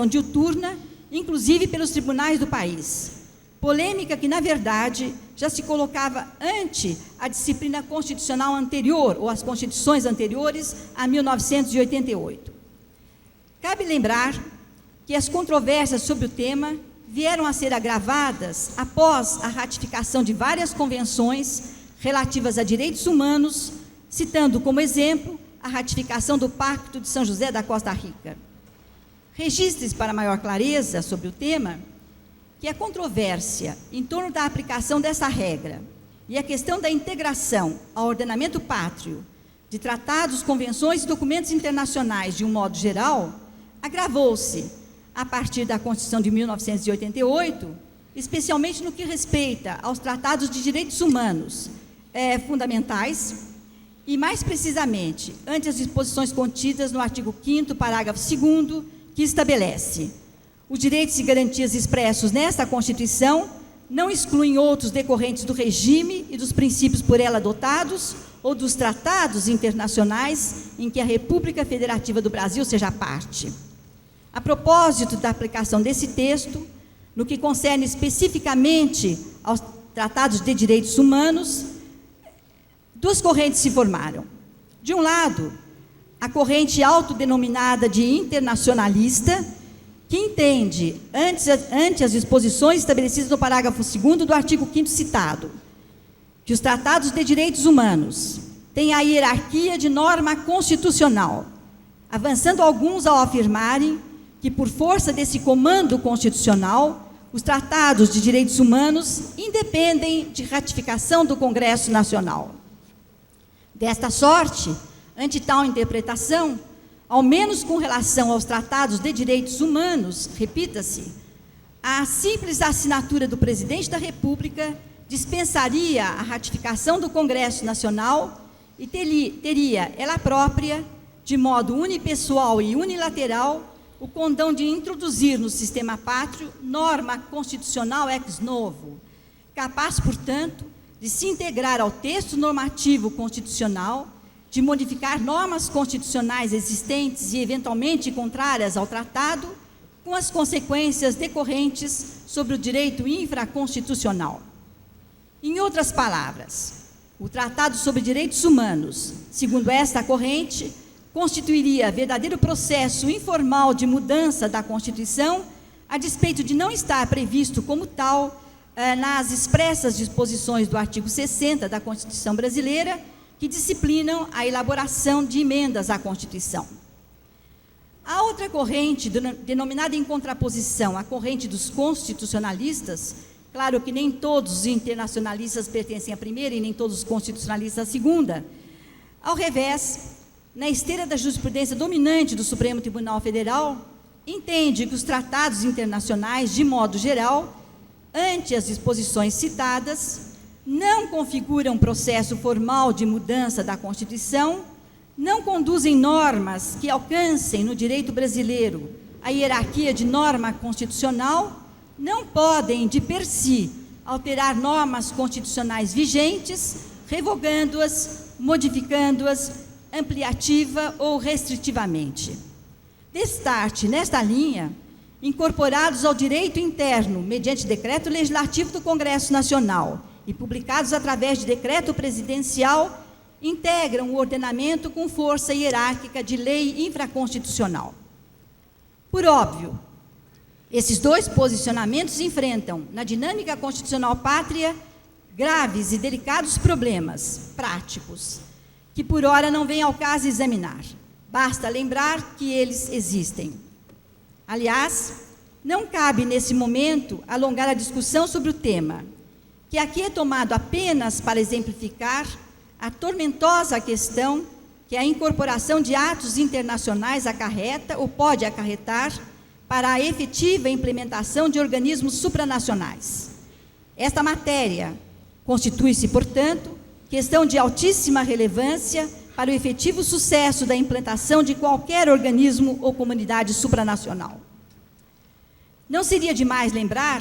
diuturna, inclusive pelos tribunais do país. Polêmica que, na verdade, já se colocava ante a disciplina constitucional anterior, ou as constituições anteriores a 1988. Cabe lembrar que as controvérsias sobre o tema vieram a ser agravadas após a ratificação de várias convenções relativas a direitos humanos, citando como exemplo a ratificação do Pacto de São José da Costa Rica. Registre-se, para maior clareza sobre o tema, que a controvérsia em torno da aplicação dessa regra e a questão da integração ao ordenamento pátrio de tratados, convenções e documentos internacionais de um modo geral, agravou-se a partir da Constituição de 1988, especialmente no que respeita aos tratados de direitos humanos fundamentais e, mais precisamente, ante as disposições contidas no artigo 5º, parágrafo 2º, que estabelece: os direitos e garantias expressos nesta Constituição não excluem outros decorrentes do regime e dos princípios por ela adotados ou dos tratados internacionais em que a República Federativa do Brasil seja parte. A propósito da aplicação desse texto, no que concerne especificamente aos tratados de direitos humanos, duas correntes se formaram. De um lado, a corrente autodenominada de internacionalista, que entende, ante as disposições estabelecidas no parágrafo 2º do artigo 5º citado, que os tratados de direitos humanos têm a hierarquia de norma constitucional, avançando alguns ao afirmarem que, por força desse comando constitucional, os tratados de direitos humanos independem de ratificação do Congresso Nacional. Desta sorte, ante tal interpretação, ao menos com relação aos tratados de direitos humanos, repita-se, a simples assinatura do presidente da República dispensaria a ratificação do Congresso Nacional e teria ela própria, de modo unipessoal e unilateral, o condão de introduzir no sistema pátrio norma constitucional ex novo, capaz, portanto, de se integrar ao texto normativo constitucional, de modificar normas constitucionais existentes e eventualmente contrárias ao tratado, com as consequências decorrentes sobre o direito infraconstitucional. Em outras palavras, o Tratado sobre Direitos Humanos, segundo esta corrente, constituiria verdadeiro processo informal de mudança da Constituição, a despeito de não estar previsto como tal nas expressas disposições do artigo 60 da Constituição brasileira, que disciplinam a elaboração de emendas à Constituição. A outra corrente, denominada em contraposição à corrente dos constitucionalistas, claro que nem todos os internacionalistas pertencem à primeira e nem todos os constitucionalistas à segunda, ao revés, na esteira da jurisprudência dominante do Supremo Tribunal Federal, entende que os tratados internacionais, de modo geral, ante as disposições citadas, não configuram processo formal de mudança da Constituição, não conduzem normas que alcancem no direito brasileiro a hierarquia de norma constitucional, não podem, de per si, alterar normas constitucionais vigentes, revogando-as, modificando-as, ampliativa ou restritivamente. Destarte, nesta linha, incorporados ao direito interno, mediante decreto legislativo do Congresso Nacional, e publicados através de decreto presidencial, integram o ordenamento com força hierárquica de lei infraconstitucional. Por óbvio, esses dois posicionamentos enfrentam, na dinâmica constitucional pátria, graves e delicados problemas práticos, que por ora não vem ao caso examinar. Basta lembrar que eles existem. Aliás, não cabe nesse momento alongar a discussão sobre o tema, que aqui é tomado apenas para exemplificar a tormentosa questão que a incorporação de atos internacionais acarreta ou pode acarretar para a efetiva implementação de organismos supranacionais. Esta matéria constitui-se, portanto, questão de altíssima relevância para o efetivo sucesso da implantação de qualquer organismo ou comunidade supranacional. Não seria demais lembrar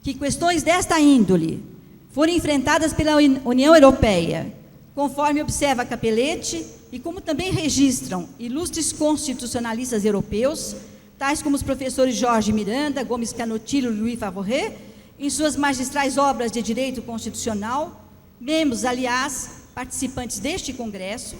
que questões desta índole foram enfrentadas pela União Europeia, conforme observa Capelletti e como também registram ilustres constitucionalistas europeus, tais como os professores Jorge Miranda, Gomes Canotilho e Louis Favoré, em suas magistrais obras de direito constitucional, membros, aliás, participantes deste congresso,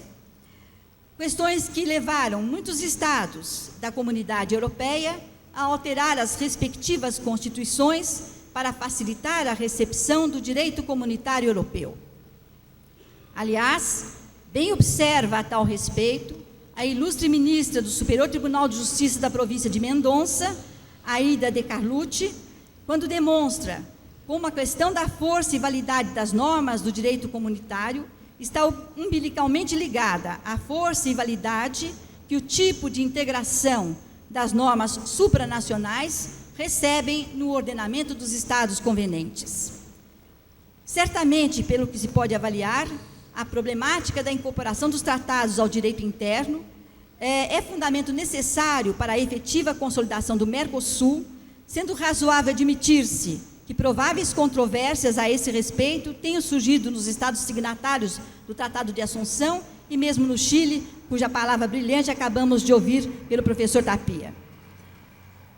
questões que levaram muitos estados da comunidade europeia a alterar as respectivas constituições para facilitar a recepção do direito comunitário europeu. Aliás, bem observa a tal respeito a ilustre ministra do Superior Tribunal de Justiça da província de Mendonça, Aida de Carlucci, quando demonstra como a questão da força e validade das normas do direito comunitário está umbilicalmente ligada à força e validade que o tipo de integração das normas supranacionais recebem no ordenamento dos Estados convenientes. Certamente, pelo que se pode avaliar, a problemática da incorporação dos tratados ao direito interno é fundamento necessário para a efetiva consolidação do Mercosul, sendo razoável admitir-se que prováveis controvérsias a esse respeito tenham surgido nos estados signatários do Tratado de Assunção e mesmo no Chile, cuja palavra brilhante acabamos de ouvir pelo professor Tapia.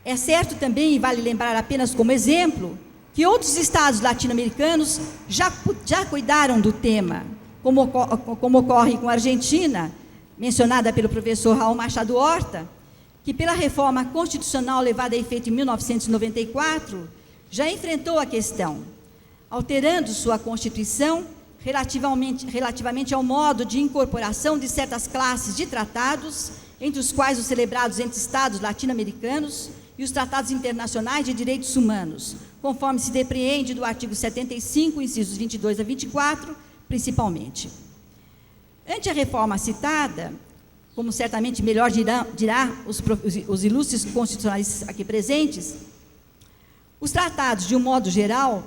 É certo também, e vale lembrar apenas como exemplo, que outros estados latino-americanos já cuidaram do tema, como ocorre com a Argentina, mencionada pelo professor Raul Machado Horta, que pela reforma constitucional levada a efeito em 1994, já enfrentou a questão, alterando sua Constituição relativamente ao modo de incorporação de certas classes de tratados, entre os quais os celebrados entre estados latino-americanos e os tratados internacionais de direitos humanos, conforme se depreende do artigo 75, incisos 22 a 24, principalmente. Ante a reforma citada, como certamente melhor dirá os ilustres constitucionalistas aqui presentes, os tratados, de um modo geral,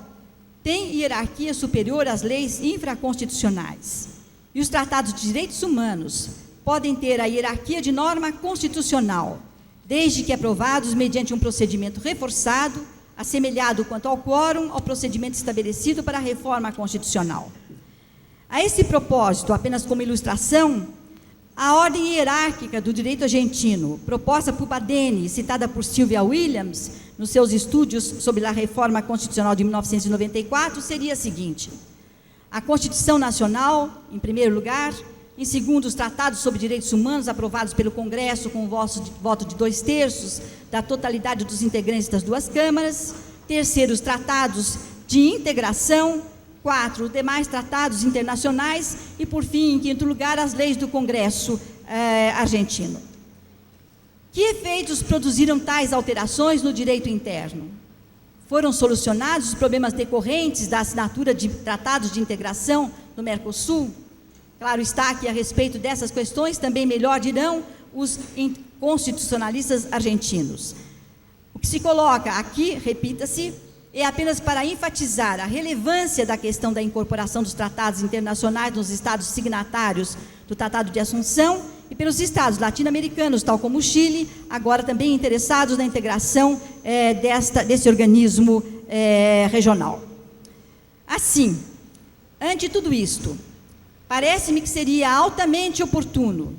têm hierarquia superior às leis infraconstitucionais. E os tratados de direitos humanos podem ter a hierarquia de norma constitucional, desde que aprovados mediante um procedimento reforçado, assemelhado quanto ao quórum ao procedimento estabelecido para a reforma constitucional. A esse propósito, apenas como ilustração, a ordem hierárquica do direito argentino, proposta por Badeni, citada por Sylvia Williams, nos seus estudos sobre a reforma constitucional de 1994, seria a seguinte: a Constituição Nacional, em primeiro lugar; em segundo, os tratados sobre direitos humanos aprovados pelo Congresso com o voto de 2/3 da totalidade dos integrantes das duas câmaras; terceiro, os tratados de integração; 4, os demais tratados internacionais e, por fim, em quinto lugar, as leis do Congresso argentino. Que efeitos produziram tais alterações no direito interno? Foram solucionados os problemas decorrentes da assinatura de tratados de integração no Mercosul? Claro está que, a respeito dessas questões, também melhor dirão os constitucionalistas argentinos. O que se coloca aqui, repita-se, é apenas para enfatizar a relevância da questão da incorporação dos tratados internacionais nos estados signatários do Tratado de Assunção e pelos estados latino-americanos, tal como o Chile, agora também interessados na integração desse organismo regional. Assim, ante tudo isto, parece-me que seria altamente oportuno,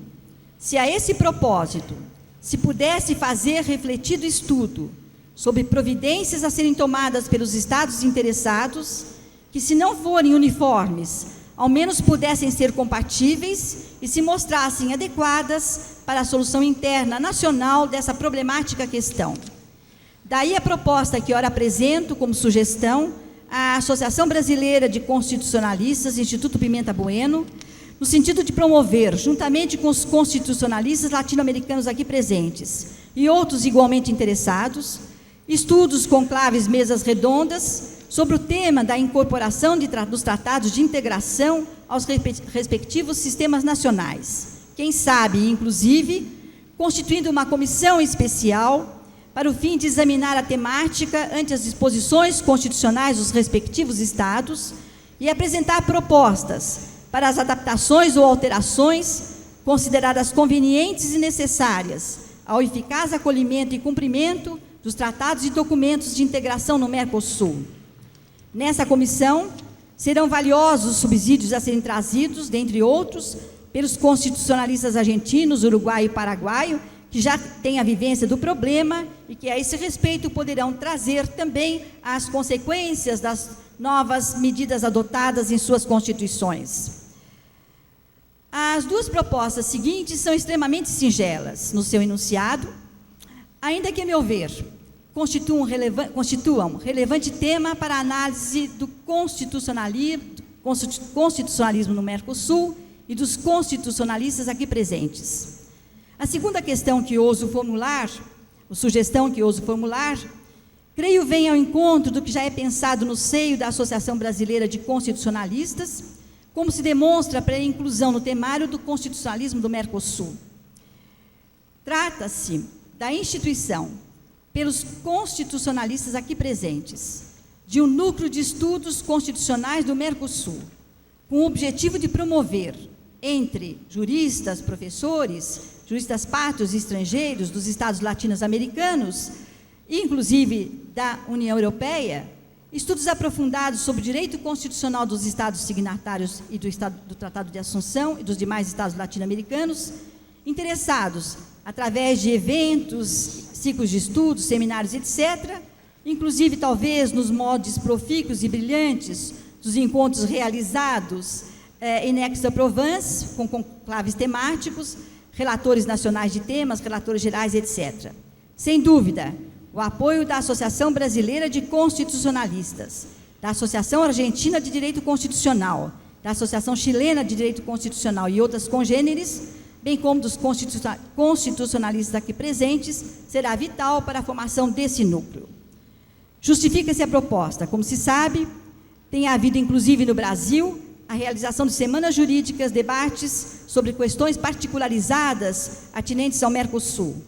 se a esse propósito se pudesse fazer refletido estudo sobre providências a serem tomadas pelos estados interessados, que, se não forem uniformes, ao menos pudessem ser compatíveis e se mostrassem adequadas para a solução interna nacional dessa problemática questão. Daí a proposta que ora apresento como sugestão à Associação Brasileira de Constitucionalistas, Instituto Pimenta Bueno, no sentido de promover, juntamente com os constitucionalistas latino-americanos aqui presentes e outros igualmente interessados, estudos, conclaves, mesas redondas, sobre o tema da incorporação dos tratados de integração aos respectivos sistemas nacionais. Quem sabe, inclusive, constituindo uma comissão especial para o fim de examinar a temática ante as disposições constitucionais dos respectivos estados e apresentar propostas para as adaptações ou alterações consideradas convenientes e necessárias ao eficaz acolhimento e cumprimento dos tratados e documentos de integração no Mercosul. Nessa comissão, serão valiosos os subsídios a serem trazidos, dentre outros, pelos constitucionalistas argentinos, uruguaio e paraguaio, que já têm a vivência do problema e que, a esse respeito, poderão trazer também as consequências das novas medidas adotadas em suas constituições. As duas propostas seguintes são extremamente singelas no seu enunciado, ainda que, a meu ver, constituam relevante tema para a análise do constitucionalismo no Mercosul e dos constitucionalistas aqui presentes. A segunda questão que ouso formular, ou sugestão que ouso formular, creio vem ao encontro do que já é pensado no seio da Associação Brasileira de Constitucionalistas, como se demonstra pela inclusão no temário do constitucionalismo do Mercosul. Trata-se da instituição, pelos constitucionalistas aqui presentes, de um núcleo de estudos constitucionais do Mercosul, com o objetivo de promover entre juristas, professores, juristas pátrios e estrangeiros dos Estados latino-americanos, inclusive da União Europeia, estudos aprofundados sobre o direito constitucional dos Estados signatários e do Tratado de Assunção e dos demais Estados latino-americanos, interessados, através de eventos, ciclos de estudos, seminários, etc., inclusive, talvez, nos moldes profícuos e brilhantes dos encontros realizados em Aix-en-Provence, com conclaves temáticos, relatores nacionais de temas, relatores gerais, etc. Sem dúvida, o apoio da Associação Brasileira de Constitucionalistas, da Associação Argentina de Direito Constitucional, da Associação Chilena de Direito Constitucional e outras congêneres, bem como dos constitucionalistas aqui presentes, será vital para a formação desse núcleo. Justifica-se a proposta. Como se sabe, tem havido, inclusive no Brasil, a realização de semanas jurídicas, debates sobre questões particularizadas atinentes ao Mercosul.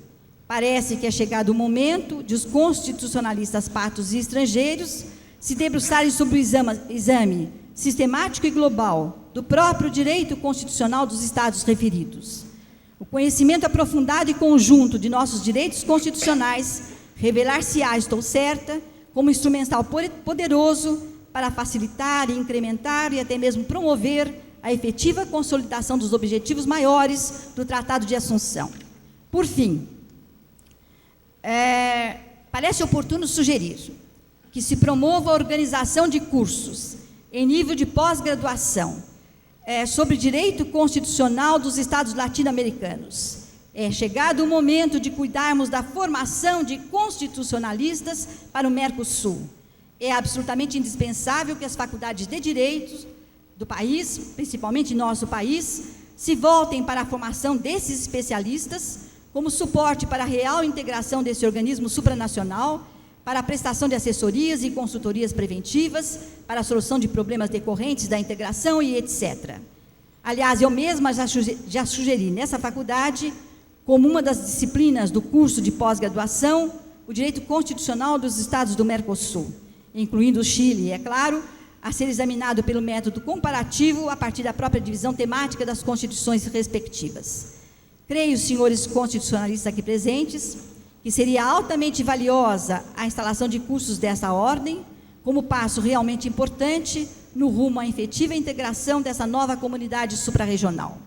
Parece que é chegado o momento de os constitucionalistas pátrios e estrangeiros se debruçarem sobre o exame sistemático e global do próprio direito constitucional dos Estados referidos. O conhecimento aprofundado e conjunto de nossos direitos constitucionais revelar-se-á, estou certa, como instrumental poderoso para facilitar, incrementar e até mesmo promover a efetiva consolidação dos objetivos maiores do Tratado de Assunção. Por fim, parece oportuno sugerir que se promova a organização de cursos em nível de pós-graduação sobre direito constitucional dos Estados latino-americanos. É chegado o momento de cuidarmos da formação de constitucionalistas para o Mercosul. É absolutamente indispensável que as faculdades de direito do país, principalmente nosso país, se voltem para a formação desses especialistas como suporte para a real integração desse organismo supranacional, para a prestação de assessorias e consultorias preventivas, para a solução de problemas decorrentes da integração e etc. Aliás, eu mesma já sugeri nessa faculdade, como uma das disciplinas do curso de pós-graduação, o direito constitucional dos Estados do Mercosul, incluindo o Chile, é claro, a ser examinado pelo método comparativo a partir da própria divisão temática das constituições respectivas. Creio, senhores constitucionalistas aqui presentes, que seria altamente valiosa a instalação de cursos dessa ordem, como passo realmente importante no rumo à efetiva integração dessa nova comunidade suprarregional.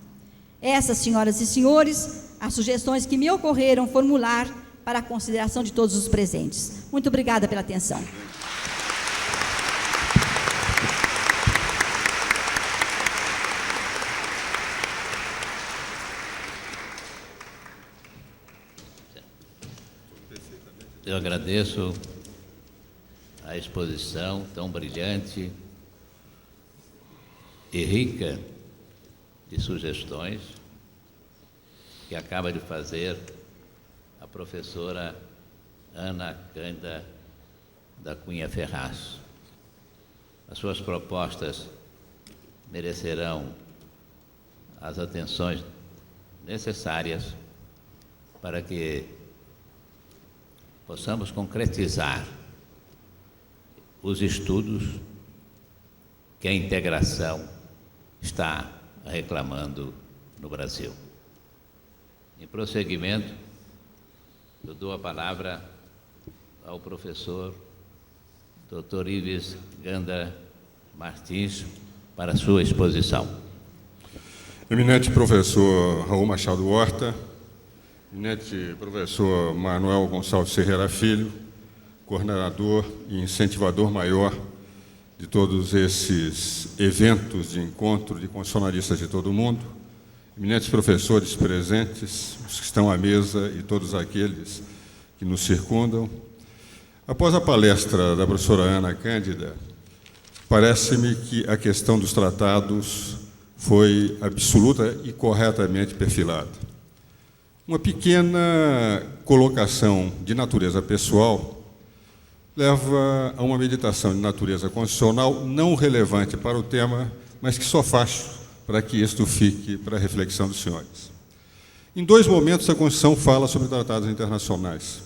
Essas, senhoras e senhores, as sugestões que me ocorreram formular para a consideração de todos os presentes. Muito obrigada pela atenção. Eu agradeço a exposição tão brilhante e rica de sugestões que acaba de fazer a professora Ana Cândida da Cunha Ferraz. As suas propostas merecerão as atenções necessárias para que possamos concretizar os estudos que a integração está reclamando no Brasil. Em prosseguimento, eu dou a palavra ao professor Dr. Ives Ganda Martins para a sua exposição. Eminente professor Raul Machado Horta, eminente professor Manuel Gonçalves Ferreira Filho, coordenador e incentivador maior de todos esses eventos de encontro de constitucionalistas de todo o mundo, eminentes professores presentes, os que estão à mesa e todos aqueles que nos circundam. Após a palestra da professora Ana Cândida, parece-me que a questão dos tratados foi absoluta e corretamente perfilada. Uma pequena colocação de natureza pessoal leva a uma meditação de natureza constitucional não relevante para o tema, mas que só faço para que isto fique para a reflexão dos senhores. Em dois momentos, a Constituição fala sobre tratados internacionais.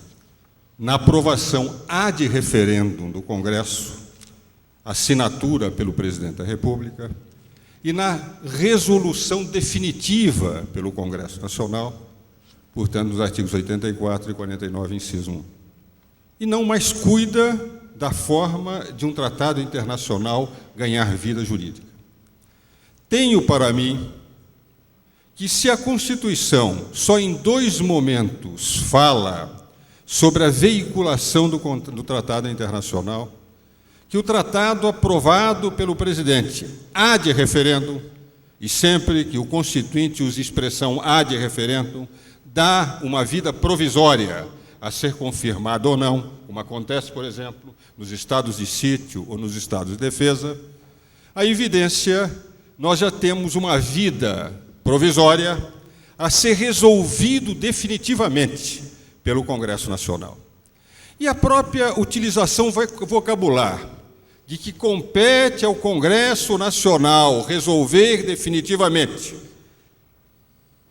Na aprovação ad referendum do Congresso, assinatura pelo Presidente da República, e na resolução definitiva pelo Congresso Nacional, portanto, nos artigos 84 e 49, inciso 1. E não mais cuida da forma de um tratado internacional ganhar vida jurídica. Tenho para mim que, se a Constituição só em 2 momentos fala sobre a veiculação do tratado internacional, que o tratado aprovado pelo presidente ad referendum, e sempre que o Constituinte usa a expressão ad referendum, dá uma vida provisória a ser confirmada ou não, como acontece, por exemplo, nos estados de sítio ou nos estados de defesa, a evidência, nós já temos uma vida provisória a ser resolvido definitivamente pelo Congresso Nacional. E a própria utilização vocabular de que compete ao Congresso Nacional resolver definitivamente,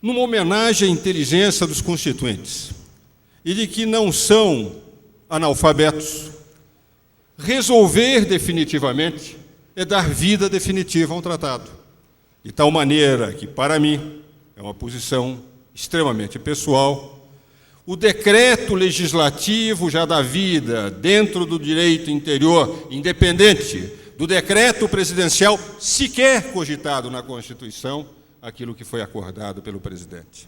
numa homenagem à inteligência dos constituintes, e de que não são analfabetos, resolver definitivamente é dar vida definitiva a um tratado. De tal maneira que, para mim, é uma posição extremamente pessoal, o decreto legislativo já dá vida, dentro do direito interior, independente do decreto presidencial, sequer cogitado na Constituição, aquilo que foi acordado pelo presidente.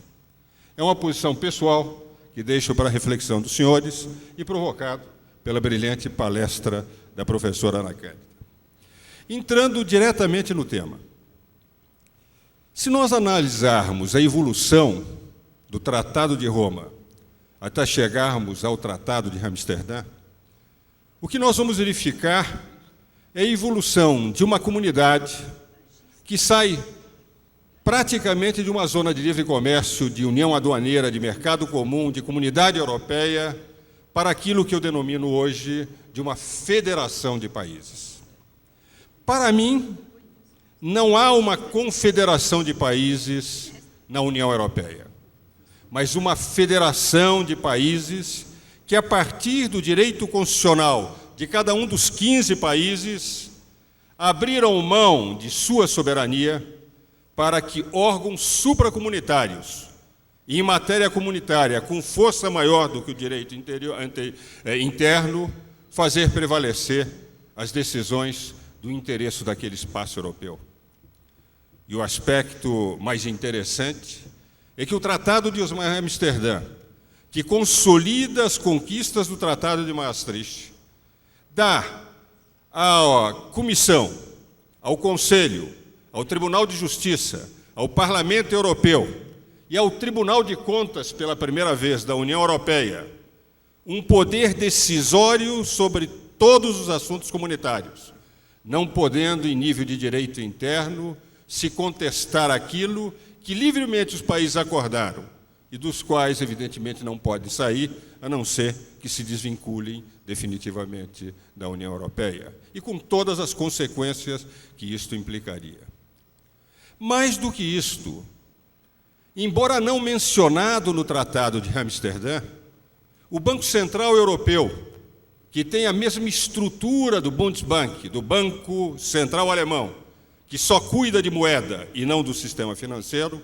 É uma posição pessoal que deixo para a reflexão dos senhores e provocado pela brilhante palestra da professora Ana Cândida. Entrando diretamente no tema, se nós analisarmos a evolução do Tratado de Roma até chegarmos ao Tratado de Amsterdã, o que nós vamos verificar é a evolução de uma comunidade que sai praticamente de uma zona de livre comércio, de união aduaneira, de mercado comum, de comunidade europeia, para aquilo que eu denomino hoje de uma federação de países. Para mim, não há uma confederação de países na União Europeia, mas uma federação de países que, a partir do direito constitucional de cada um dos 15 países, abriram mão de sua soberania para que órgãos supracomunitários, e em matéria comunitária, com força maior do que o direito interno, fazer prevalecer as decisões do interesse daquele espaço europeu. E o aspecto mais interessante é que o Tratado de Amsterdã, que consolida as conquistas do Tratado de Maastricht, dá à Comissão, ao Conselho, ao Tribunal de Justiça, ao Parlamento Europeu e ao Tribunal de Contas, pela primeira vez, da União Europeia, um poder decisório sobre todos os assuntos comunitários, não podendo, em nível de direito interno, se contestar aquilo que livremente os países acordaram e dos quais, evidentemente, não podem sair, a não ser que se desvinculem definitivamente da União Europeia, e com todas as consequências que isto implicaria. Mais do que isto, embora não mencionado no Tratado de Amsterdã, o Banco Central Europeu, que tem a mesma estrutura do Bundesbank, do Banco Central Alemão, que só cuida de moeda e não do sistema financeiro,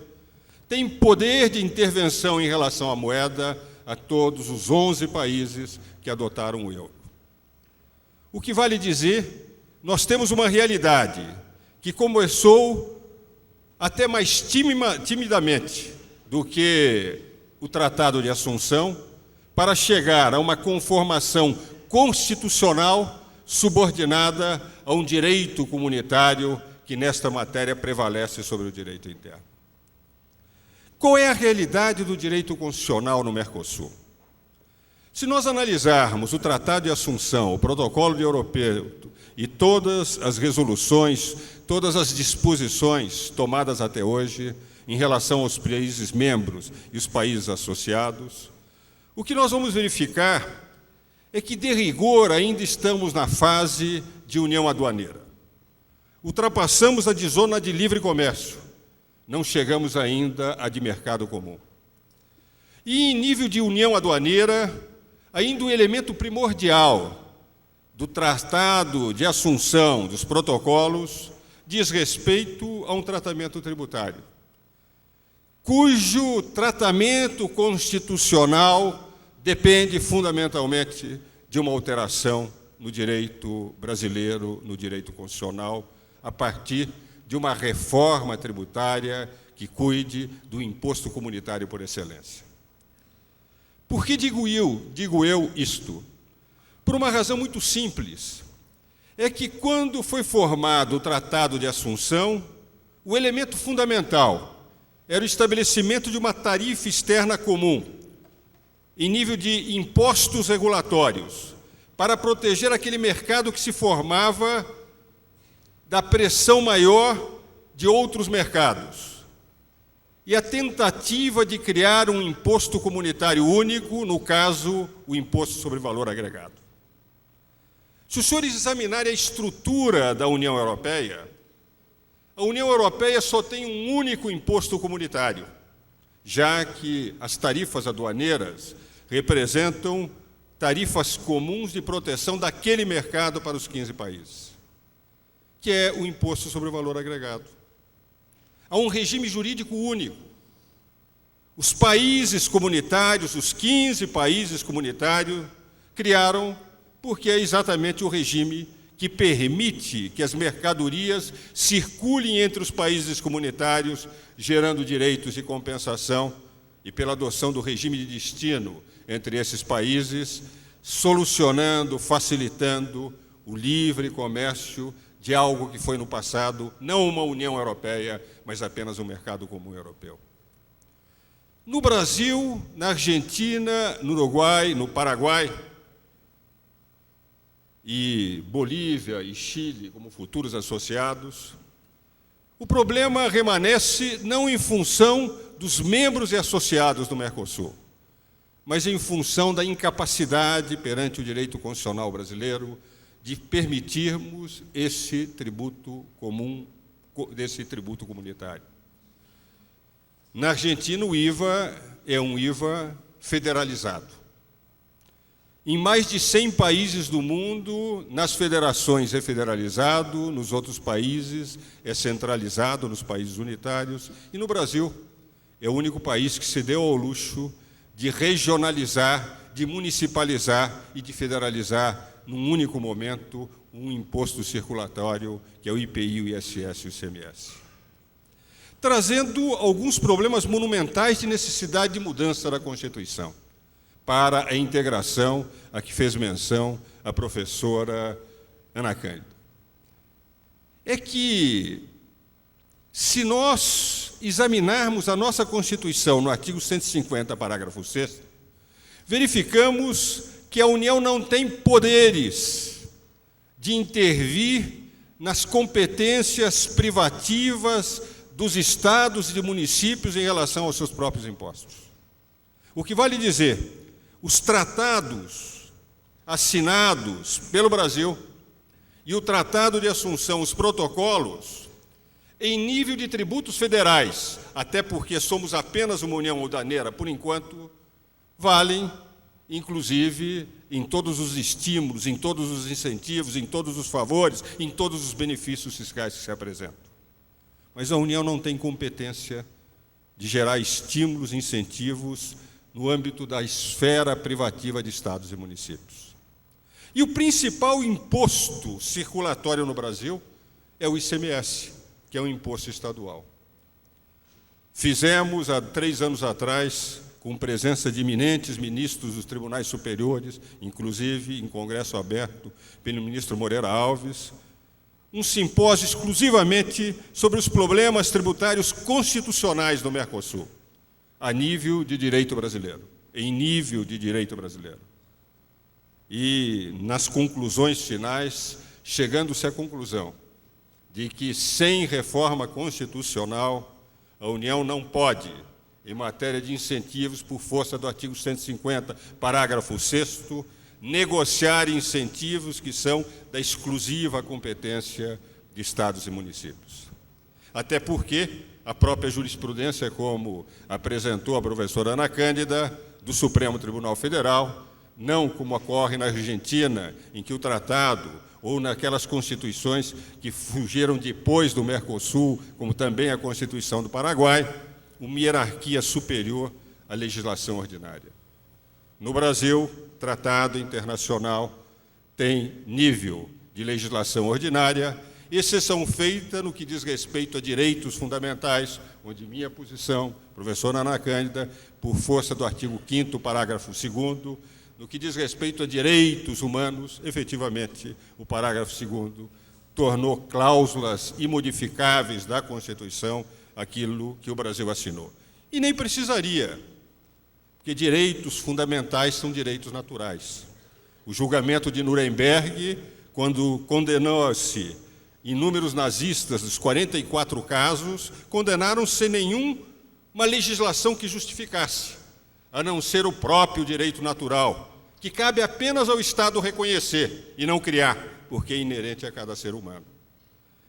tem poder de intervenção em relação à moeda a todos os 11 países que adotaram o euro. O que vale dizer, nós temos uma realidade que começou até mais timidamente do que o Tratado de Assunção, para chegar a uma conformação constitucional subordinada a um direito comunitário que, nesta matéria, prevalece sobre o direito interno. Qual é a realidade do direito constitucional no Mercosul? Se nós analisarmos o Tratado de Assunção, o Protocolo de Europeu e todas as resoluções, todas as disposições tomadas até hoje em relação aos países membros e os países associados, o que nós vamos verificar é que, de rigor, ainda estamos na fase de união aduaneira. Ultrapassamos a de zona de livre comércio, não chegamos ainda à de mercado comum. E, em nível de união aduaneira, ainda o elemento primordial do Tratado de Assunção dos protocolos diz respeito a um tratamento tributário, cujo tratamento constitucional depende fundamentalmente de uma alteração no direito brasileiro, no direito constitucional, a partir de uma reforma tributária que cuide do imposto comunitário por excelência. Por que digo eu isto? Por uma razão muito simples. É que quando foi formado o Tratado de Assunção, o elemento fundamental era o estabelecimento de uma tarifa externa comum, em nível de impostos regulatórios, para proteger aquele mercado que se formava da pressão maior de outros mercados. E a tentativa de criar um imposto comunitário único, no caso, o Imposto sobre Valor Agregado. Se os senhores examinarem a estrutura da União Europeia, a União Europeia só tem um único imposto comunitário, já que as tarifas aduaneiras representam tarifas comuns de proteção daquele mercado para os 15 países, que é o Imposto sobre o Valor Agregado. Há um regime jurídico único. Os países comunitários, os 15 países comunitários, criaram porque é exatamente o regime que permite que as mercadorias circulem entre os países comunitários, gerando direitos de compensação e pela adoção do regime de destino entre esses países, solucionando, facilitando o livre comércio de algo que foi no passado, não uma União Europeia, mas apenas um mercado comum europeu. No Brasil, na Argentina, no Uruguai, no Paraguai, e Bolívia e Chile como futuros associados, o problema remanesce não em função dos membros e associados do Mercosul, mas em função da incapacidade perante o direito constitucional brasileiro de permitirmos esse tributo comum, desse tributo comunitário. Na Argentina, o IVA é um IVA federalizado. Em mais de 100 países do mundo, nas federações é federalizado, nos outros países é centralizado, nos países unitários, e no Brasil é o único país que se deu ao luxo de regionalizar, de municipalizar e de federalizar num único momento um imposto circulatório, que é o IPI, o ISS e o ICMS. Trazendo alguns problemas monumentais de necessidade de mudança da Constituição para a integração a que fez menção a professora Ana Cândida. É que, se nós examinarmos a nossa Constituição no artigo 150, parágrafo 6º, verificamos que a União não tem poderes de intervir nas competências privativas dos estados e de municípios em relação aos seus próprios impostos. O que vale dizer, os tratados assinados pelo Brasil e o Tratado de Assunção, os protocolos, em nível de tributos federais, até porque somos apenas uma união aduaneira, por enquanto, valem, inclusive, em todos os estímulos, em todos os incentivos, em todos os favores, em todos os benefícios fiscais que se apresentam. Mas a União não tem competência de gerar estímulos, incentivos, no âmbito da esfera privativa de estados e municípios. E o principal imposto circulatório no Brasil é o ICMS, que é um imposto estadual. Fizemos, há 3 anos atrás, com presença de eminentes ministros dos tribunais superiores, inclusive em congresso aberto pelo ministro Moreira Alves, um simpósio exclusivamente sobre os problemas tributários constitucionais do Mercosul, a nível de direito brasileiro, em nível de direito brasileiro. E, nas conclusões finais, chegando-se à conclusão de que, sem reforma constitucional, a União não pode, em matéria de incentivos, por força do artigo 150, parágrafo 6º, negociar incentivos que são da exclusiva competência de estados e municípios. Até porque a própria jurisprudência, como apresentou a professora Ana Cândida, do Supremo Tribunal Federal, não como ocorre na Argentina, em que o tratado ou naquelas constituições que surgiram depois do Mercosul, como também a Constituição do Paraguai, uma hierarquia superior à legislação ordinária. No Brasil, tratado internacional tem nível de legislação ordinária, exceção feita no que diz respeito a direitos fundamentais, onde minha posição, professora Ana Cândida, por força do artigo 5º, parágrafo 2º, no que diz respeito a direitos humanos, efetivamente, o parágrafo 2º tornou cláusulas imodificáveis da Constituição aquilo que o Brasil assinou. E nem precisaria, porque direitos fundamentais são direitos naturais. O julgamento de Nuremberg, quando condenou-se inúmeros nazistas dos 44 casos, condenaram sem nenhuma legislação que justificasse, a não ser o próprio direito natural, que cabe apenas ao Estado reconhecer e não criar, porque é inerente a cada ser humano.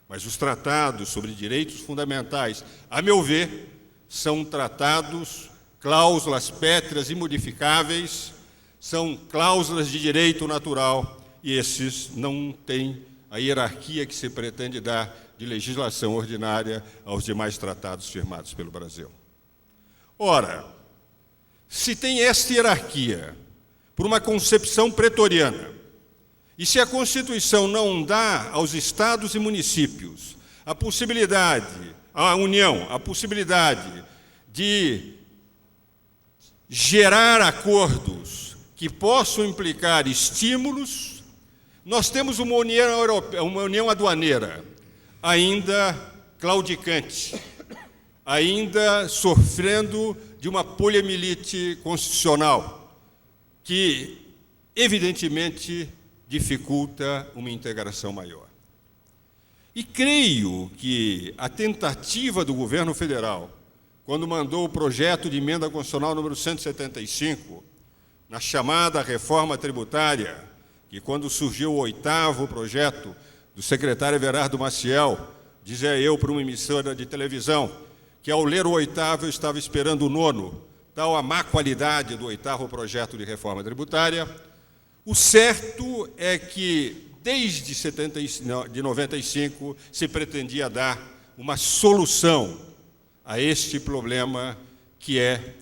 Mas os tratados sobre direitos fundamentais, a meu ver, são tratados, cláusulas pétreas imodificáveis, são cláusulas de direito natural, e esses não têm a hierarquia que se pretende dar de legislação ordinária aos demais tratados firmados pelo Brasil. Ora, se tem esta hierarquia por uma concepção pretoriana, e se a Constituição não dá aos estados e municípios a possibilidade, à União, a possibilidade de gerar acordos que possam implicar estímulos, nós temos uma União Europeia, uma União Aduaneira ainda claudicante, ainda sofrendo de uma poliomielite constitucional, que evidentemente dificulta uma integração maior. E creio que a tentativa do governo federal, quando mandou o projeto de emenda constitucional número 175, na chamada reforma tributária, que quando surgiu o 8º projeto do secretário Everardo Maciel, dizia eu para uma emissora de televisão, que ao ler o 8º eu estava esperando o 9º, tal a má qualidade do 8º projeto de reforma tributária. O certo é que, desde 95, se pretendia dar uma solução a este problema, que é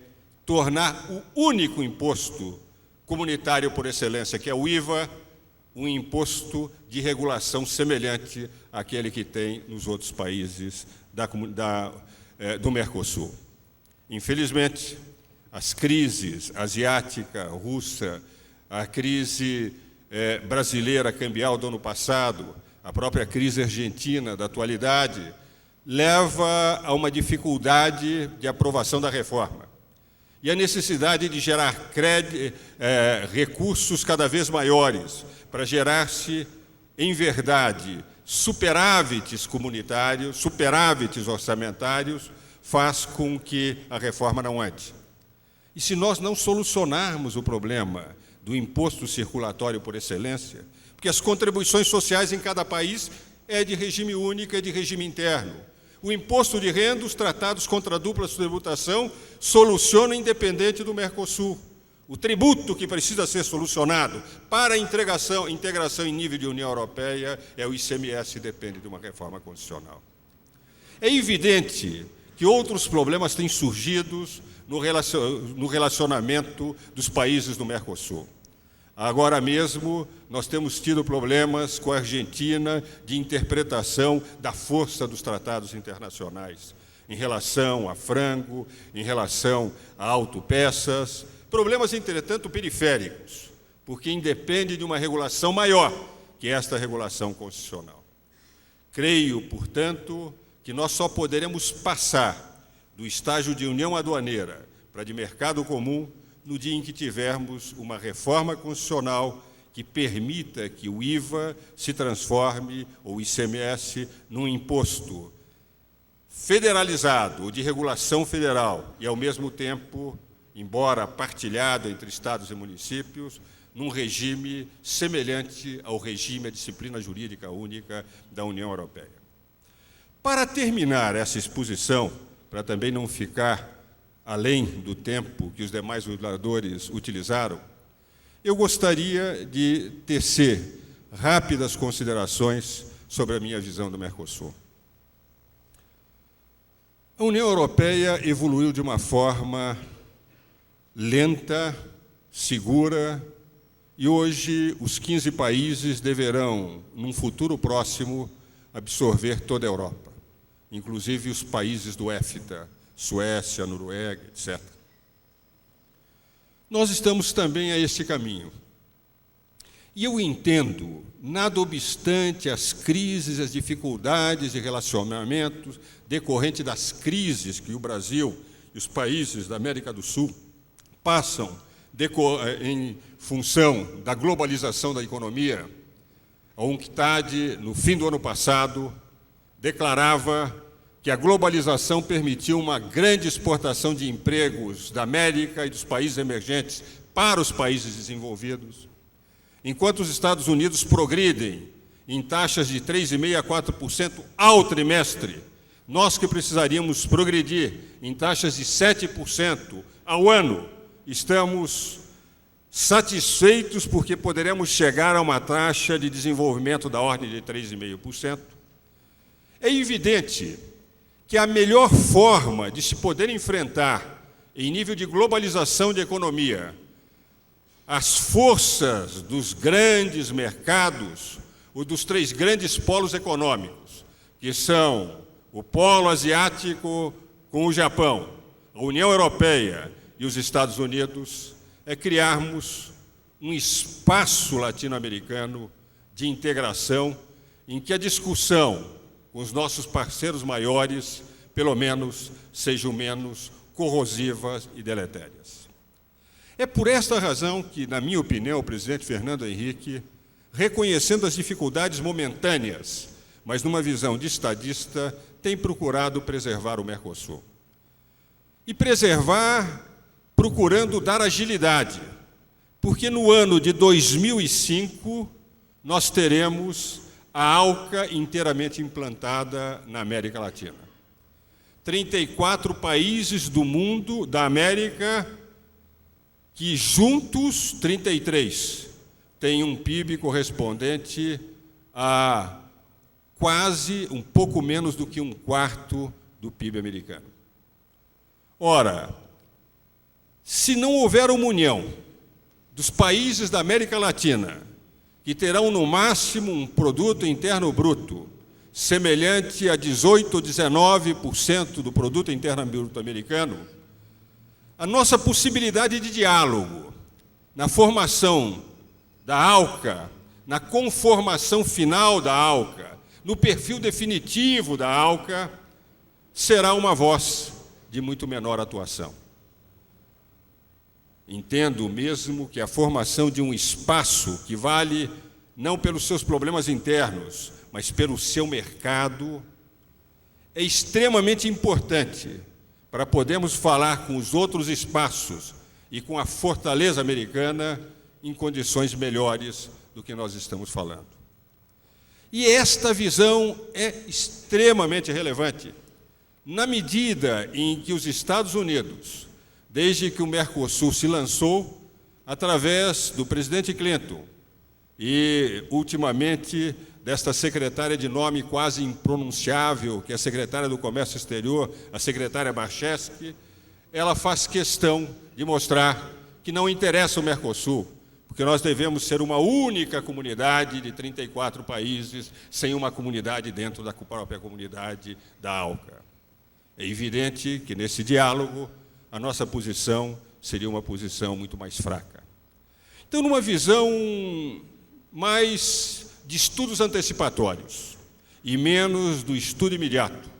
tornar o único imposto comunitário por excelência, que é o IVA, um imposto de regulação semelhante àquele que tem nos outros países do Mercosul. Infelizmente, as crises asiática, russa, a crise brasileira cambial do ano passado, a própria crise argentina da atualidade, leva a uma dificuldade de aprovação da reforma e a necessidade de gerar recursos cada vez maiores para gerar-se, em verdade, superávites comunitários, superávites orçamentários, faz com que a reforma não ande. E se nós não solucionarmos o problema do imposto circulatório por excelência, porque as contribuições sociais em cada país é de regime único, é de regime interno. O imposto de renda, os tratados contra a dupla tributação, solucionam independente do Mercosul. O tributo que precisa ser solucionado para a integração em nível de União Europeia é o ICMS, depende de uma reforma constitucional. É evidente que outros problemas têm surgido no relacionamento dos países do Mercosul. Agora mesmo, nós temos tido problemas com a Argentina de interpretação da força dos tratados internacionais, em relação a frango, em relação a autopeças, problemas, entretanto, periféricos, porque independe de uma regulação maior, que é esta regulação constitucional. Creio, portanto, que nós só poderemos passar do estágio de união aduaneira para de mercado comum no dia em que tivermos uma reforma constitucional que permita que o IVA se transforme, ou o ICMS, num imposto federalizado, ou de regulação federal, e, ao mesmo tempo, embora partilhado entre estados e municípios, num regime semelhante ao regime da disciplina jurídica única da União Europeia. Para terminar essa exposição, para também não ficar além do tempo que os demais oradores utilizaram, eu gostaria de tecer rápidas considerações sobre a minha visão do Mercosul. A União Europeia evoluiu de uma forma lenta, segura, e hoje os 15 países deverão, num futuro próximo, absorver toda a Europa, inclusive os países do EFTA, Suécia, Noruega, etc. Nós estamos também a este caminho. E eu entendo, nada obstante as crises, as dificuldades de relacionamentos decorrentes das crises que o Brasil e os países da América do Sul passam em função da globalização da economia. A UNCTAD, no fim do ano passado, declarava que a globalização permitiu uma grande exportação de empregos da América e dos países emergentes para os países desenvolvidos. Enquanto os Estados Unidos progridem em taxas de 3,5% a 4% ao trimestre, nós que precisaríamos progredir em taxas de 7% ao ano, estamos satisfeitos porque poderemos chegar a uma taxa de desenvolvimento da ordem de 3,5%. É evidente que a melhor forma de se poder enfrentar, em nível de globalização de economia, as forças dos grandes mercados, ou dos 3 grandes polos econômicos, que são o polo asiático com o Japão, a União Europeia e os Estados Unidos, é criarmos um espaço latino-americano de integração em que a discussão com os nossos parceiros maiores, pelo menos, sejam menos corrosivas e deletérias. É por esta razão que, na minha opinião, o presidente Fernando Henrique, reconhecendo as dificuldades momentâneas, mas numa visão de estadista, tem procurado preservar o Mercosul. E preservar procurando dar agilidade, porque no ano de 2005 nós teremos a ALCA inteiramente implantada na América Latina. 34 países do mundo, da América, que juntos, 33, têm um PIB correspondente a quase um pouco menos do que 1/4 do PIB americano. Ora, se não houver uma união dos países da América Latina, que terão no máximo um produto interno bruto semelhante a 18 ou 19% do produto interno bruto americano, a nossa possibilidade de diálogo na formação da ALCA, na conformação final da ALCA, no perfil definitivo da ALCA, será uma voz de muito menor atuação. Entendo mesmo que a formação de um espaço que vale não pelos seus problemas internos, mas pelo seu mercado, é extremamente importante para podermos falar com os outros espaços e com a fortaleza americana em condições melhores do que nós estamos falando. E esta visão é extremamente relevante, na medida em que os Estados Unidos, desde que o Mercosul se lançou, através do presidente Clinton e, ultimamente, desta secretária de nome quase impronunciável, que é a secretária do Comércio Exterior, a secretária Barcheski, ela faz questão de mostrar que não interessa o Mercosul, porque nós devemos ser uma única comunidade de 34 países, sem uma comunidade dentro da própria comunidade da ALCA. É evidente que, nesse diálogo, a nossa posição seria uma posição muito mais fraca. Então, numa visão mais de estudos antecipatórios e menos do estudo imediato,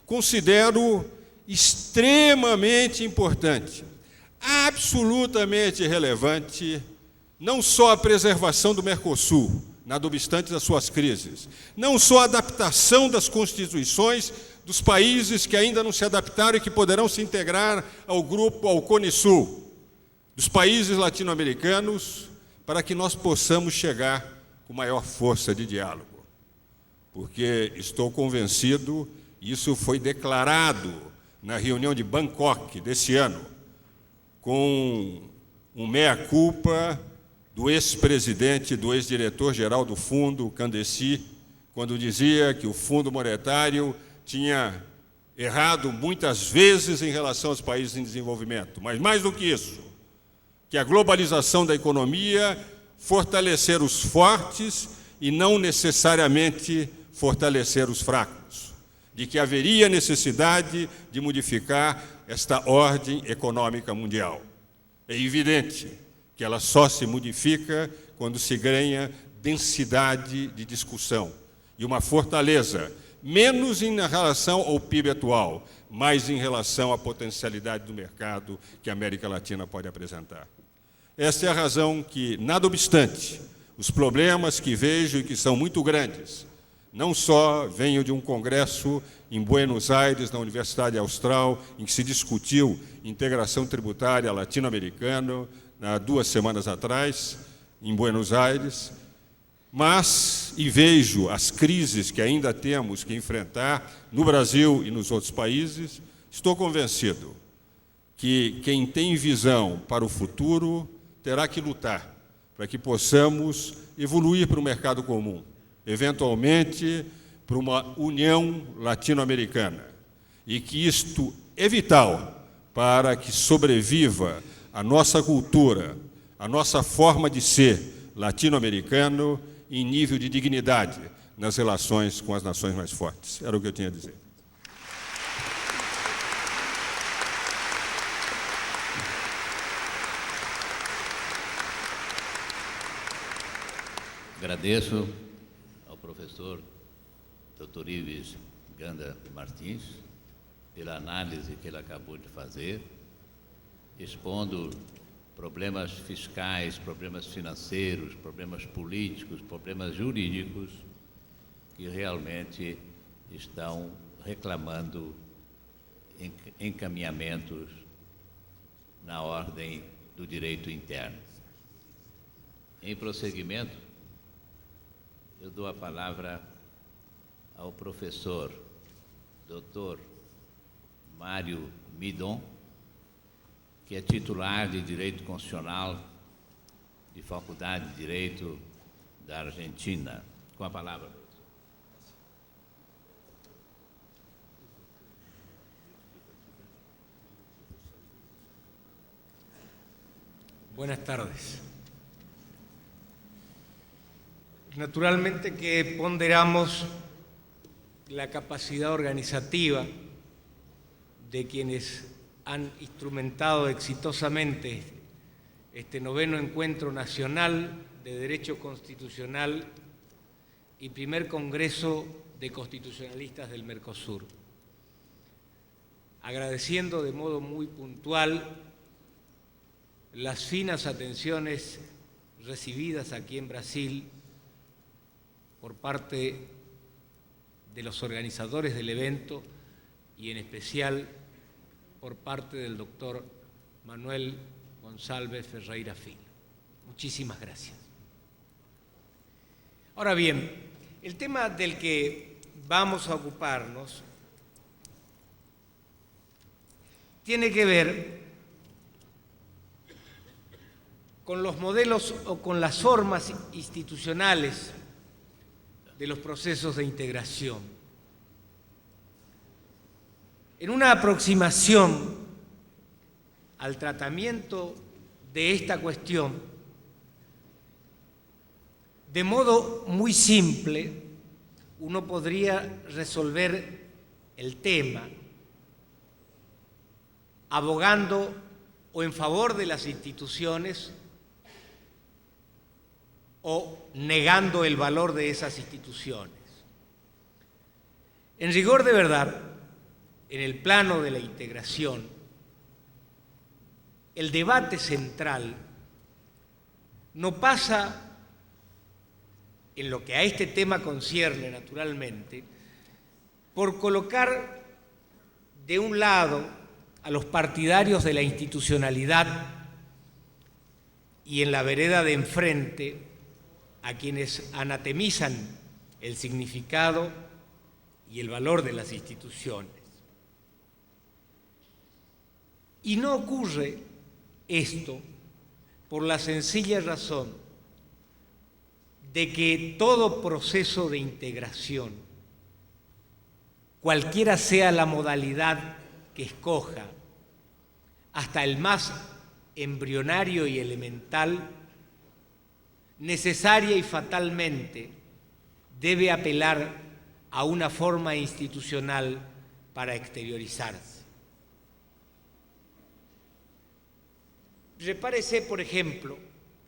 considero extremamente importante, absolutamente relevante, não só a preservação do Mercosul, nada obstante das suas crises, não só a adaptação das constituições dos países que ainda não se adaptaram e que poderão se integrar ao grupo, ao Cone Sul, dos países latino-americanos, para que nós possamos chegar com maior força de diálogo. Porque estou convencido, isso foi declarado na reunião de Bangkok desse ano, com um mea-culpa do ex-presidente, do ex-diretor-geral do fundo, Candace, quando dizia que o Fundo Monetário tinha errado muitas vezes em relação aos países em desenvolvimento. Mas mais do que isso, que a globalização da economia fortalecer os fortes e não necessariamente fortalecer os fracos, de que haveria necessidade de modificar esta ordem econômica mundial. É evidente que ela só se modifica quando se ganha densidade de discussão e uma fortaleza, menos em relação ao PIB atual, mais em relação à potencialidade do mercado que a América Latina pode apresentar. Esta é a razão que, nada obstante, os problemas que vejo e que são muito grandes, não só venho de um congresso em Buenos Aires, na Universidade Austral, em que se discutiu integração tributária latino-americana, há 2 semanas atrás, em Buenos Aires, e vejo as crises que ainda temos que enfrentar no Brasil e nos outros países, estou convencido que quem tem visão para o futuro terá que lutar para que possamos evoluir para o mercado comum, eventualmente para uma união latino-americana, e que isto é vital para que sobreviva a nossa cultura, a nossa forma de ser latino-americano em nível de dignidade nas relações com as nações mais fortes. Era o que eu tinha a dizer. Agradeço ao professor Dr. Ives Ganda Martins pela análise que ele acabou de fazer, expondo problemas fiscais, problemas financeiros, problemas políticos, problemas jurídicos que realmente estão reclamando encaminhamentos na ordem do direito interno. Em prosseguimento, eu dou a palavra ao professor Dr. Mário Midon, que é titular de Direito Constitucional de Faculdade de Direito da Argentina. Com a palavra. Buenas tardes. Naturalmente que ponderamos la capacidad organizativa de quienes han instrumentado exitosamente este 9º Encuentro Nacional de Derecho Constitucional y primer Congreso de Constitucionalistas del Mercosur. Agradeciendo de modo muy puntual las finas atenciones recibidas aquí en Brasil por parte de los organizadores del evento y en especial por parte del doctor Manuel González Ferreira Filho. Muchísimas gracias. Ahora bien, el tema del que vamos a ocuparnos tiene que ver con los modelos o con las formas institucionales de los procesos de integración. En una aproximación al tratamiento de esta cuestión, de modo muy simple, uno podría resolver el tema abogando o en favor de las instituciones o negando el valor de esas instituciones. En rigor de verdad, en el plano de la integración, el debate central no pasa, en lo que a este tema concierne naturalmente, por colocar de un lado a los partidarios de la institucionalidad y en la vereda de enfrente a quienes anatemizan el significado y el valor de las instituciones. Y no ocurre esto por la sencilla razón de que todo proceso de integración, cualquiera sea la modalidad que escoja, hasta el más embrionario y elemental, necesaria y fatalmente debe apelar a una forma institucional para exteriorizarse. Repárese, por ejemplo,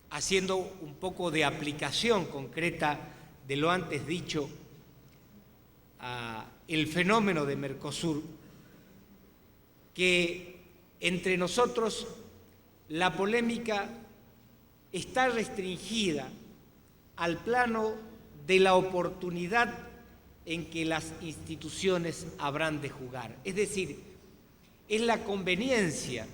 haciendo un poco de aplicación concreta de lo antes dicho, el fenómeno de Mercosur, que entre nosotros la polémica está restringida al plano de la oportunidad en que las instituciones habrán de jugar. Es decir, es la conveniencia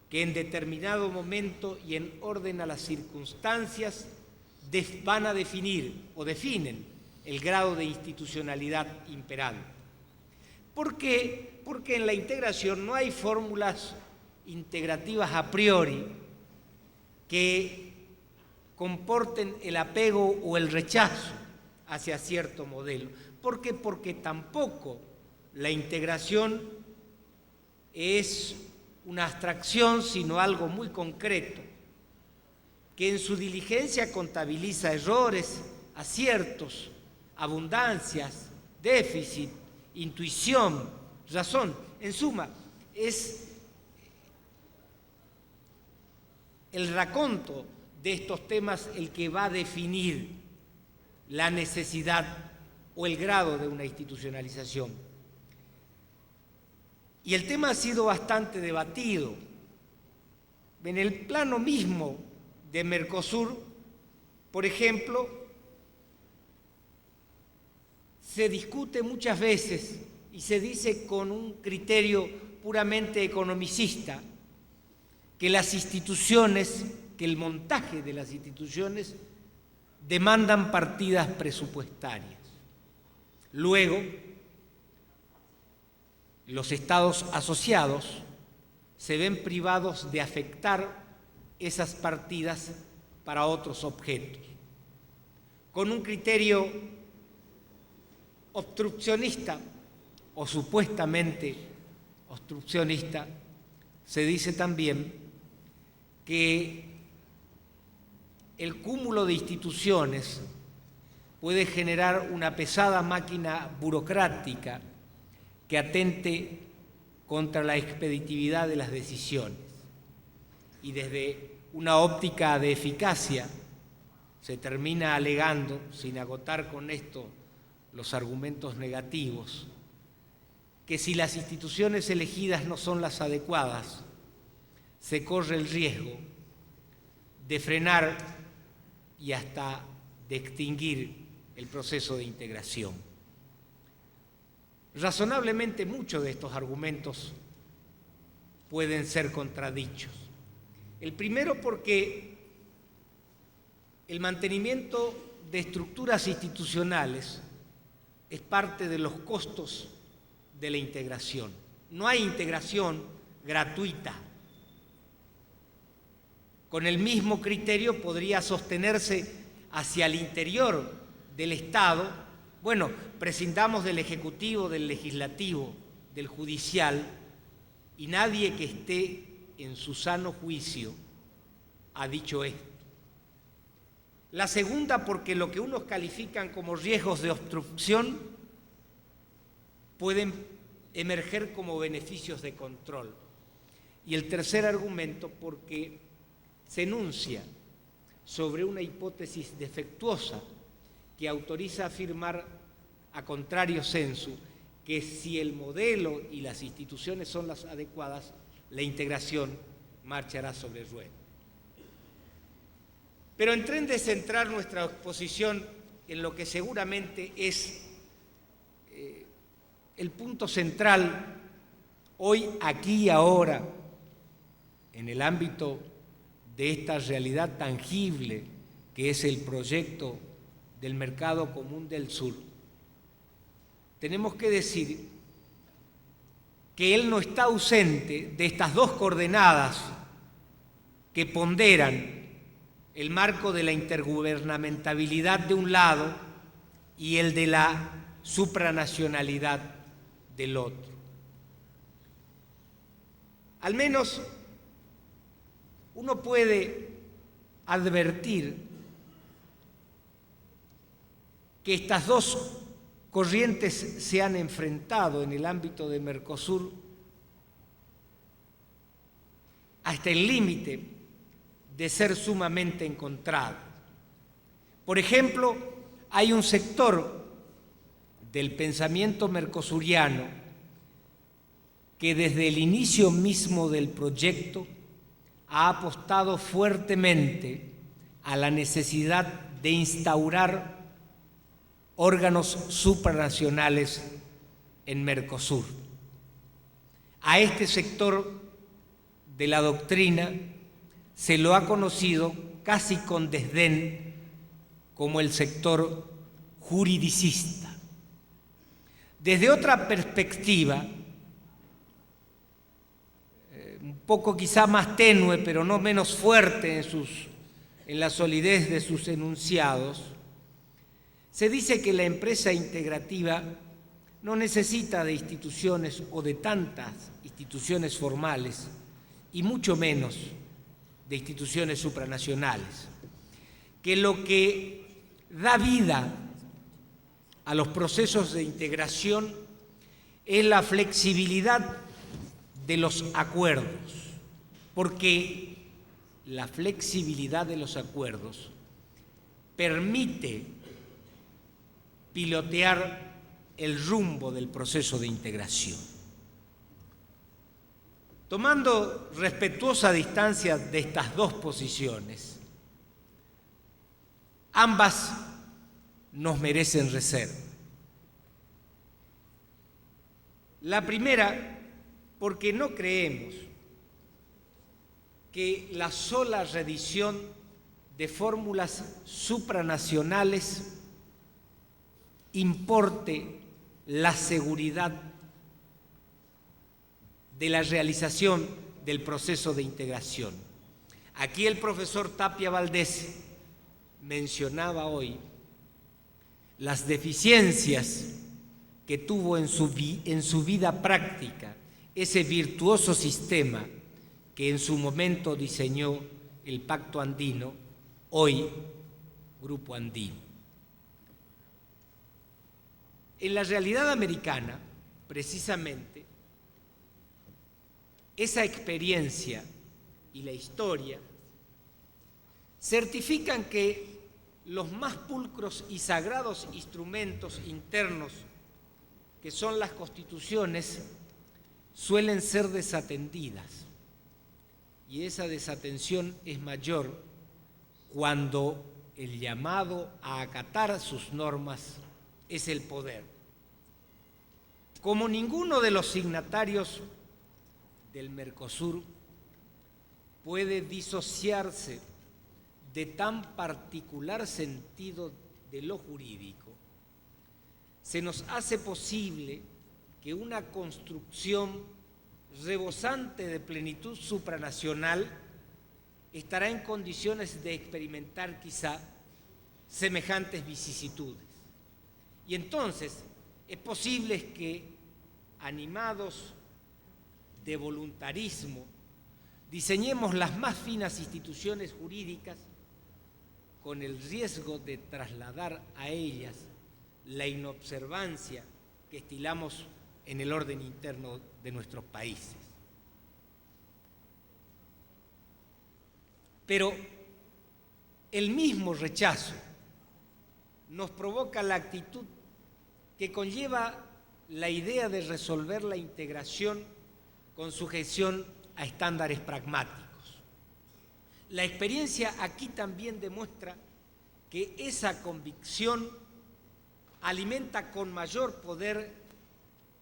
que en determinado momento y en orden a las circunstancias van a definir o definen el grado de institucionalidad imperante. ¿Por qué? Porque en la integración no hay fórmulas integrativas a priori que comporten el apego o el rechazo hacia cierto modelo. ¿Por qué? Porque tampoco la integración es una abstracción, sino algo muy concreto, que en su diligencia contabiliza errores, aciertos, abundancias, déficit, intuición, razón. En suma, es el raconto de estos temas el que va a definir la necesidad o el grado de una institucionalización. Y el tema ha sido bastante debatido. En el plano mismo de Mercosur, por ejemplo, se discute muchas veces y se dice con un criterio puramente economicista que las instituciones, que el montaje de las instituciones demandan partidas presupuestarias. Luego, los estados asociados se ven privados de afectar esas partidas para otros objetos. Con un criterio obstruccionista o supuestamente obstruccionista, se dice también que el cúmulo de instituciones puede generar una pesada máquina burocrática que atente contra la expeditividad de las decisiones. Y desde una óptica de eficacia se termina alegando, sin agotar con esto los argumentos negativos, que si las instituciones elegidas no son las adecuadas, se corre el riesgo de frenar y hasta de extinguir el proceso de integración. Razonablemente muchos de estos argumentos pueden ser contradichos. El primero porque el mantenimiento de estructuras institucionales es parte de los costos de la integración. No hay integración gratuita. Con el mismo criterio podría sostenerse hacia el interior del Estado, bueno, prescindamos del Ejecutivo, del Legislativo, del Judicial, y nadie que esté en su sano juicio ha dicho esto. La segunda, porque lo que unos califican como riesgos de obstrucción pueden emerger como beneficios de control. Y el tercer argumento, porque se enuncia sobre una hipótesis defectuosa que autoriza a afirmar a contrario sensu que si el modelo y las instituciones son las adecuadas, la integración marchará sobre ruedas. Pero en tren de centrar nuestra exposición en lo que seguramente es el punto central hoy, aquí y ahora, en el ámbito de esta realidad tangible que es el proyecto del Mercado Común del Sur, tenemos que decir que él no está ausente de estas dos coordenadas que ponderan el marco de la intergubernamentabilidad de un lado y el de la supranacionalidad del otro. Al menos uno puede advertir que estas dos corrientes se han enfrentado en el ámbito de Mercosur hasta el límite de ser sumamente encontradas. Por ejemplo, hay un sector del pensamiento mercosuriano que desde el inicio mismo del proyecto ha apostado fuertemente a la necesidad de instaurar órganos supranacionales en Mercosur. A este sector de la doctrina se lo ha conocido casi con desdén como el sector juridicista. Desde otra perspectiva, un poco quizá más tenue, pero no menos fuerte en la solidez de sus enunciados, se dice que la empresa integrativa no necesita de instituciones o de tantas instituciones formales, y mucho menos de instituciones supranacionales, que lo que da vida a los procesos de integración es la flexibilidad de los acuerdos, porque la flexibilidad de los acuerdos permite pilotear el rumbo del proceso de integración. Tomando respetuosa distancia de estas dos posiciones, ambas nos merecen reserva. La primera, porque no creemos que la sola redición de fórmulas supranacionales importe la seguridad de la realización del proceso de integración. Aquí el profesor Tapia Valdés mencionaba hoy las deficiencias que tuvo en su vida práctica ese virtuoso sistema que en su momento diseñó el Pacto Andino, hoy Grupo Andino. En la realidad americana, precisamente, esa experiencia y la historia certifican que los más pulcros y sagrados instrumentos internos, que son las constituciones, suelen ser desatendidas. Y esa desatención es mayor cuando el llamado a acatar sus normas es el poder. Como ninguno de los signatarios del Mercosur puede disociarse de tan particular sentido de lo jurídico, se nos hace posible que una construcción rebosante de plenitud supranacional estará en condiciones de experimentar quizá semejantes vicisitudes. Y entonces es posible que, animados de voluntarismo, diseñemos las más finas instituciones jurídicas con el riesgo de trasladar a ellas la inobservancia que estilamos en el orden interno de nuestros países. Pero el mismo rechazo nos provoca la actitud que conlleva la idea de resolver la integración con sujeción a estándares pragmáticos. La experiencia aquí también demuestra que esa convicción alimenta con mayor poder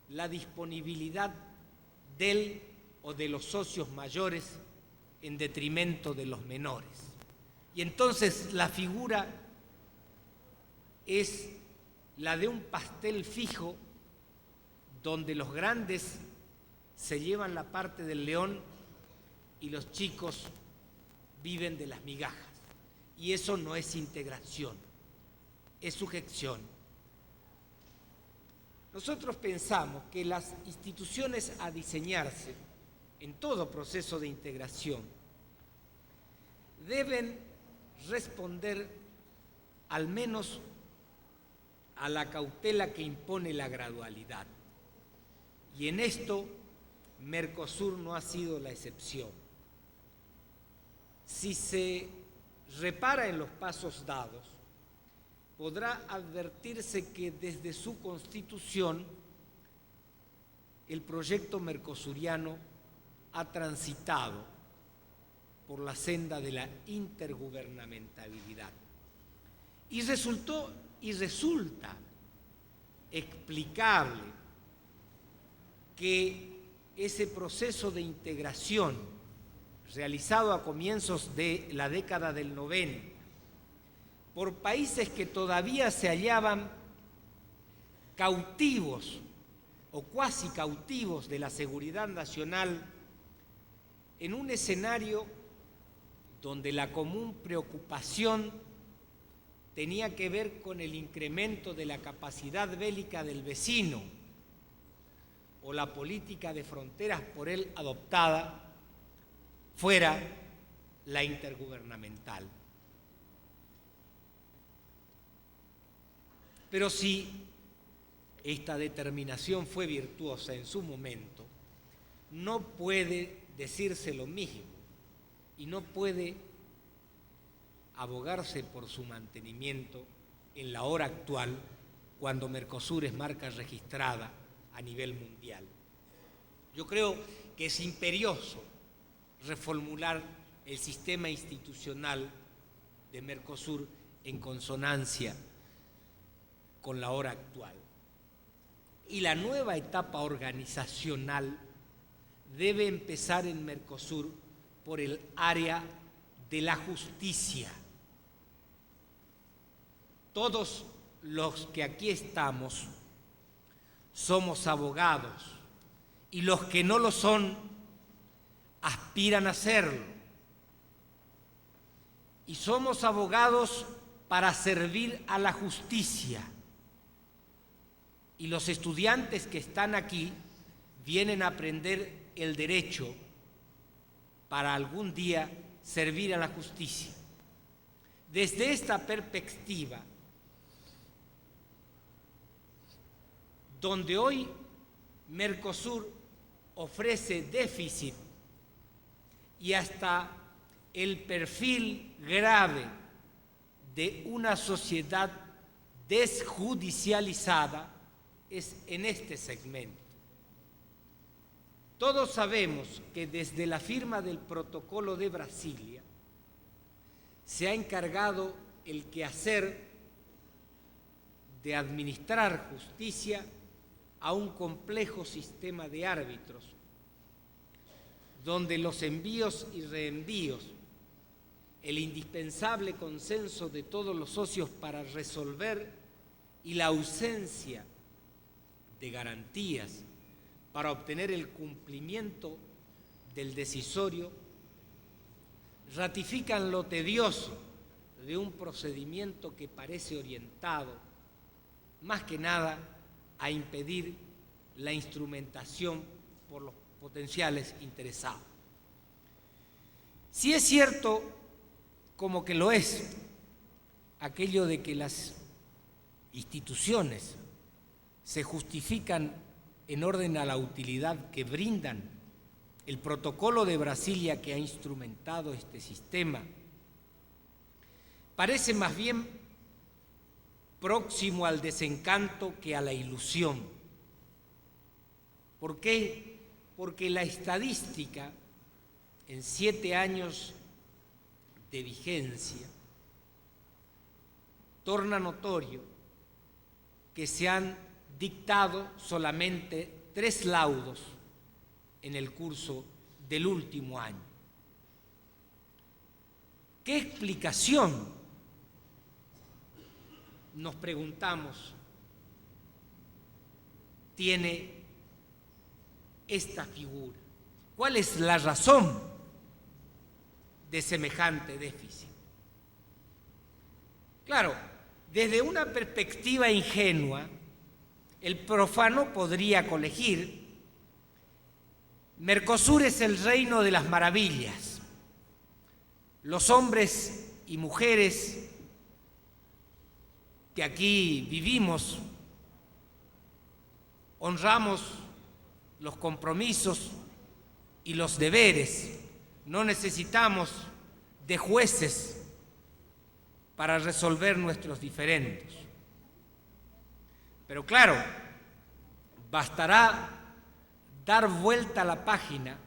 la disponibilidad del o de los socios mayores en detrimento de los menores. Y entonces la figura es la de un pastel fijo donde los grandes se llevan la parte del león y los chicos viven de las migajas. y eso no es integración, es sujeción. Nosotros pensamos que las instituciones a diseñarse en todo proceso de integración deben responder al menos a la cautela que impone la gradualidad. Y en esto Mercosur no ha sido la excepción. Si se repara en los pasos dados, podrá advertirse que desde su constitución el proyecto mercosuriano ha transitado por la senda de la intergubernamentalidad. Y resulta explicable que ese proceso de integración realizado a comienzos de la década del 90 por países que todavía se hallaban cautivos o cuasi cautivos de la seguridad nacional, en un escenario donde la común preocupación tenía que ver con el incremento de la capacidad bélica del vecino o la política de fronteras por él adoptada, fuera la intergubernamental. Pero si esta determinación fue virtuosa en su momento, no puede decirse lo mismo y no puede abogarse por su mantenimiento en la hora actual, cuando Mercosur es marca registrada a nivel mundial. Yo creo que es imperioso reformular el sistema institucional de Mercosur en consonancia con la hora actual. Y la nueva etapa organizacional debe empezar en Mercosur por el área de la justicia. Todos los que aquí estamos somos abogados y los que no lo son aspiran a serlo. Y somos abogados para servir a la justicia. Y los estudiantes que están aquí vienen a aprender el derecho para algún día servir a la justicia. Desde esta perspectiva, donde hoy Mercosur ofrece déficit y hasta el perfil grave de una sociedad desjudicializada, es en este segmento. Todos sabemos que desde la firma del Protocolo de Brasilia se ha encargado el quehacer de administrar justicia a un complejo sistema de árbitros, donde los envíos y reenvíos, el indispensable consenso de todos los socios para resolver y la ausencia de garantías para obtener el cumplimiento del decisorio ratifican lo tedioso de un procedimiento que parece orientado más que nada a impedir la instrumentación por los potenciales interesados. Si es cierto, como que lo es, aquello de que las instituciones se justifican en orden a la utilidad que brindan, el Protocolo de Brasilia que ha instrumentado este sistema parece más bien próximo al desencanto que a la ilusión. ¿Por qué? Porque la estadística en 7 años de vigencia torna notorio que se han dictado solamente 3 laudos en el curso del último año. ¿Qué explicación, nos preguntamos, tiene esta figura? ¿Cuál es la razón de semejante déficit? Claro, desde una perspectiva ingenua, el profano podría colegir: Mercosur es el reino de las maravillas. Los hombres y mujeres que aquí vivimos honramos los compromisos y los deberes. No necesitamos de jueces para resolver nuestros diferendos. Pero claro, bastará dar vuelta a la página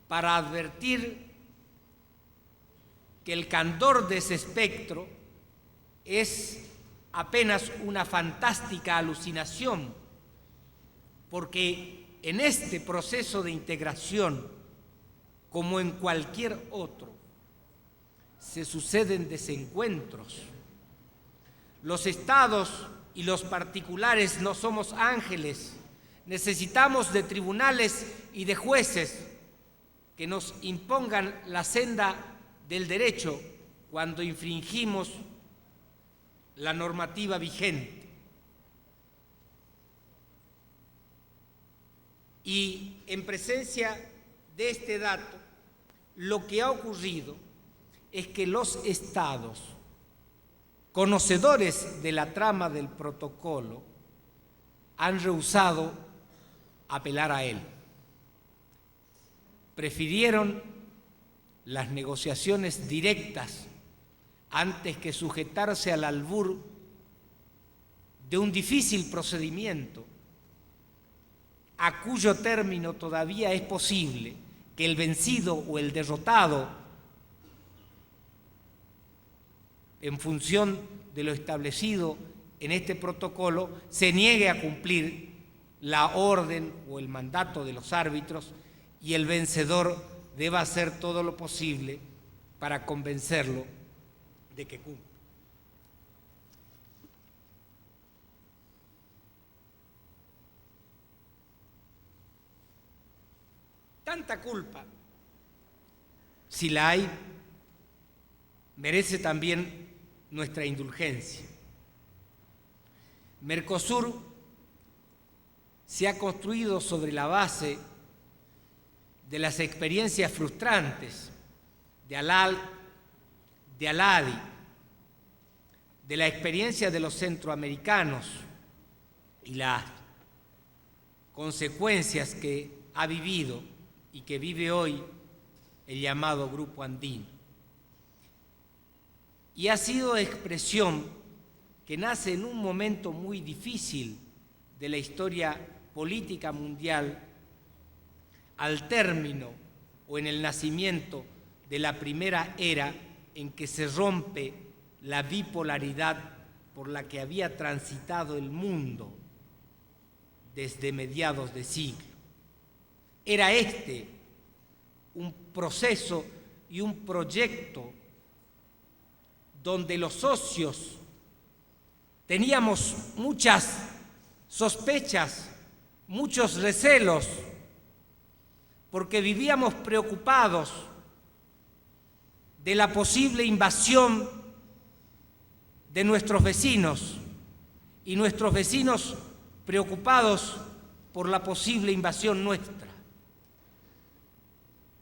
para advertir que el candor de ese espectro es apenas una fantástica alucinación, porque en este proceso de integración, como en cualquier otro, se suceden desencuentros. Los estados y los particulares no somos ángeles. Necesitamos de tribunales y de jueces que nos impongan la senda del derecho cuando infringimos la normativa vigente. Y en presencia de este dato, lo que ha ocurrido es que los estados, conocedores de la trama del protocolo, han rehusado apelar a él. Prefirieron las negociaciones directas antes que sujetarse al albur de un difícil procedimiento a cuyo término todavía es posible que el vencido o el derrotado, en función de lo establecido en este protocolo, se niegue a cumplir la orden o el mandato de los árbitros y el vencedor deba hacer todo lo posible para convencerlo de que cumpla. Tanta culpa, si la hay, merece también nuestra indulgencia. Mercosur se ha construido sobre la base de las experiencias frustrantes de Alal, de Aladi, de la experiencia de los centroamericanos y las consecuencias que ha vivido y que vive hoy el llamado Grupo Andino. Y ha sido expresión que nace en un momento muy difícil de la historia política mundial, al término o en el nacimiento de la primera era en que se rompe la bipolaridad por la que había transitado el mundo desde mediados de siglo. Era este un proceso y un proyecto donde los socios teníamos muchas sospechas, muchos recelos, porque vivíamos preocupados de la posible invasión de nuestros vecinos y nuestros vecinos preocupados por la posible invasión nuestra.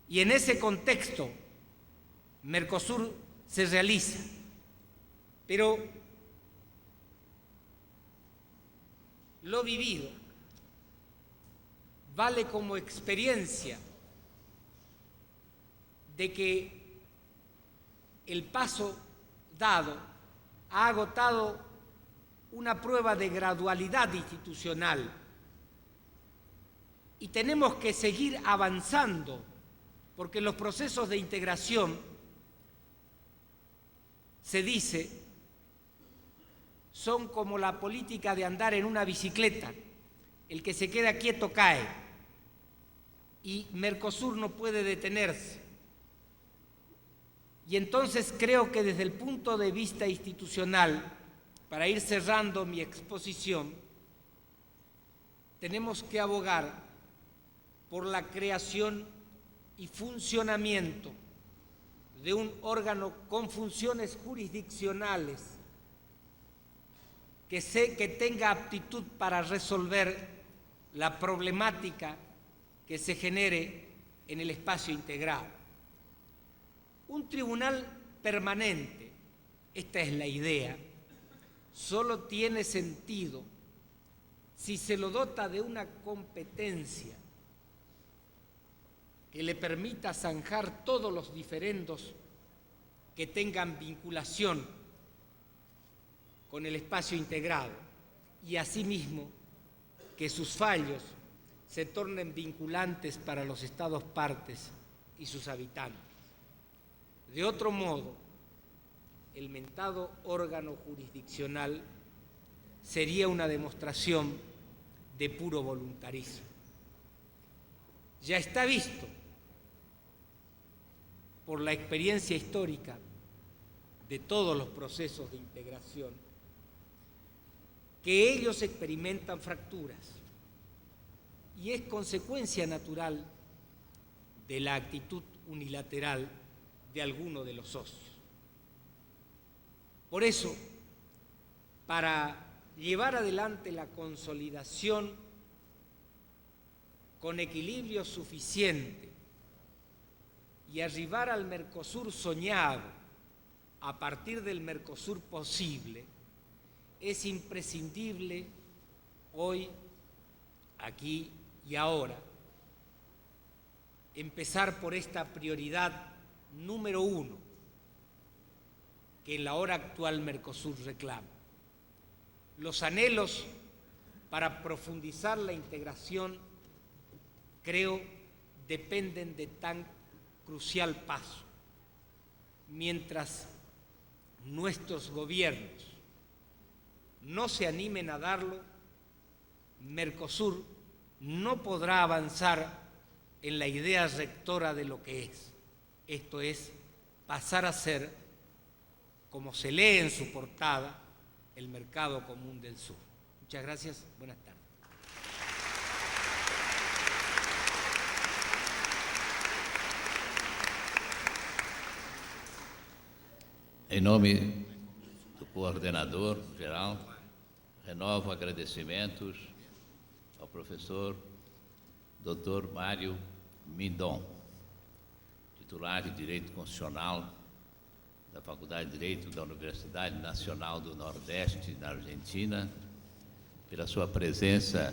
Y en ese contexto, Mercosur se realiza. Pero lo vivido vale como experiencia de que el paso dado ha agotado una prueba de gradualidad institucional y tenemos que seguir avanzando, porque los procesos de integración, se dice, son como la política de andar en una bicicleta. El que se queda quieto cae. Y Mercosur no puede detenerse. Y entonces creo que desde el punto de vista institucional, para ir cerrando mi exposición, tenemos que abogar por la creación y funcionamiento de un órgano con funciones jurisdiccionales que tenga aptitud para resolver la problemática que se genere en el espacio integrado. Un tribunal permanente, esta es la idea, solo tiene sentido si se lo dota de una competencia que le permita zanjar todos los diferendos que tengan vinculación con el espacio integrado y asimismo que sus fallos se tornen vinculantes para los Estados partes y sus habitantes. De otro modo, el mentado órgano jurisdiccional sería una demostración de puro voluntarismo. Ya está visto por la experiencia histórica de todos los procesos de integración que ellos experimentan fracturas y es consecuencia natural de la actitud unilateral de alguno de los socios. Por eso, para llevar adelante la consolidación con equilibrio suficiente y arribar al Mercosur soñado a partir del Mercosur posible, es imprescindible hoy, aquí y ahora, empezar por esta prioridad número 1 que en la hora actual Mercosur reclama. Los anhelos para profundizar la integración, creo, dependen de tan crucial paso. Mientras nuestros gobiernos no se animen a darlo, Mercosur no podrá avanzar en la idea rectora de lo que es. Esto es, pasar a ser, como se lee en su portada, el mercado común del sur. Muchas gracias, buenas tardes. Em nome do coordenador geral, renovo agradecimentos ao professor Dr. Mário Midon, titular de Direito Constitucional da Faculdade de Direito da Universidade Nacional do Nordeste, na Argentina, pela sua presença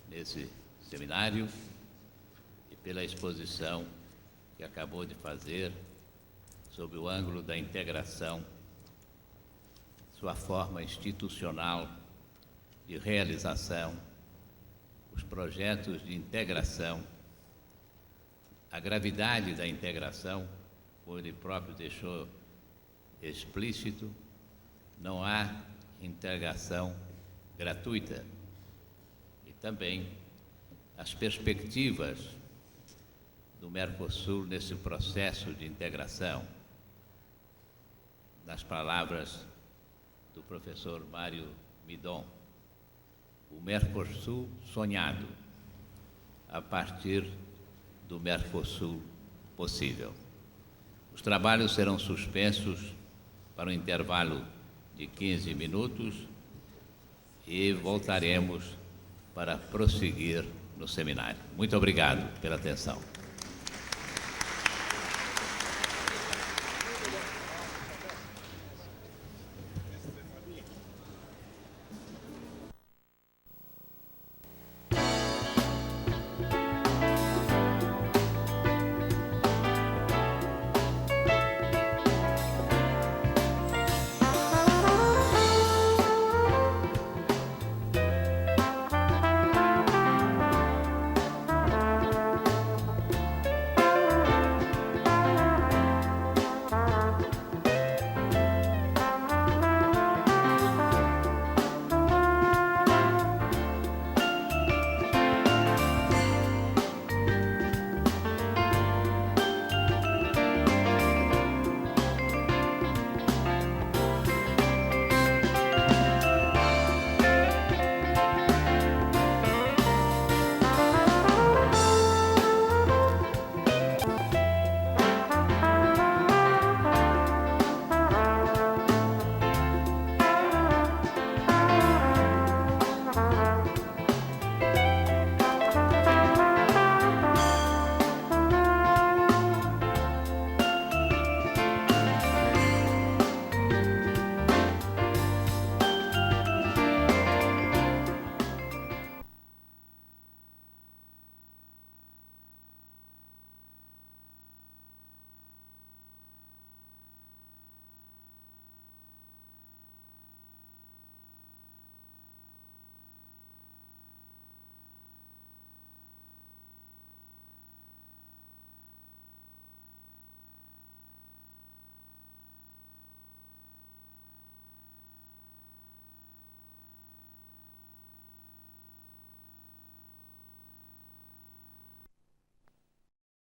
nesse seminário e pela exposição que acabou de fazer sob o ângulo da integração, sua forma institucional de realização, os projetos de integração, a gravidade da integração, como ele próprio deixou explícito, não há integração gratuita. E também as perspectivas do Mercosul nesse processo de integração, nas palavras do professor Mário Midon, o Mercosul sonhado, a partir do Mercosul possível. Os trabalhos serão suspensos para um intervalo de 15 minutos e voltaremos para prosseguir no seminário. Muito obrigado pela atenção.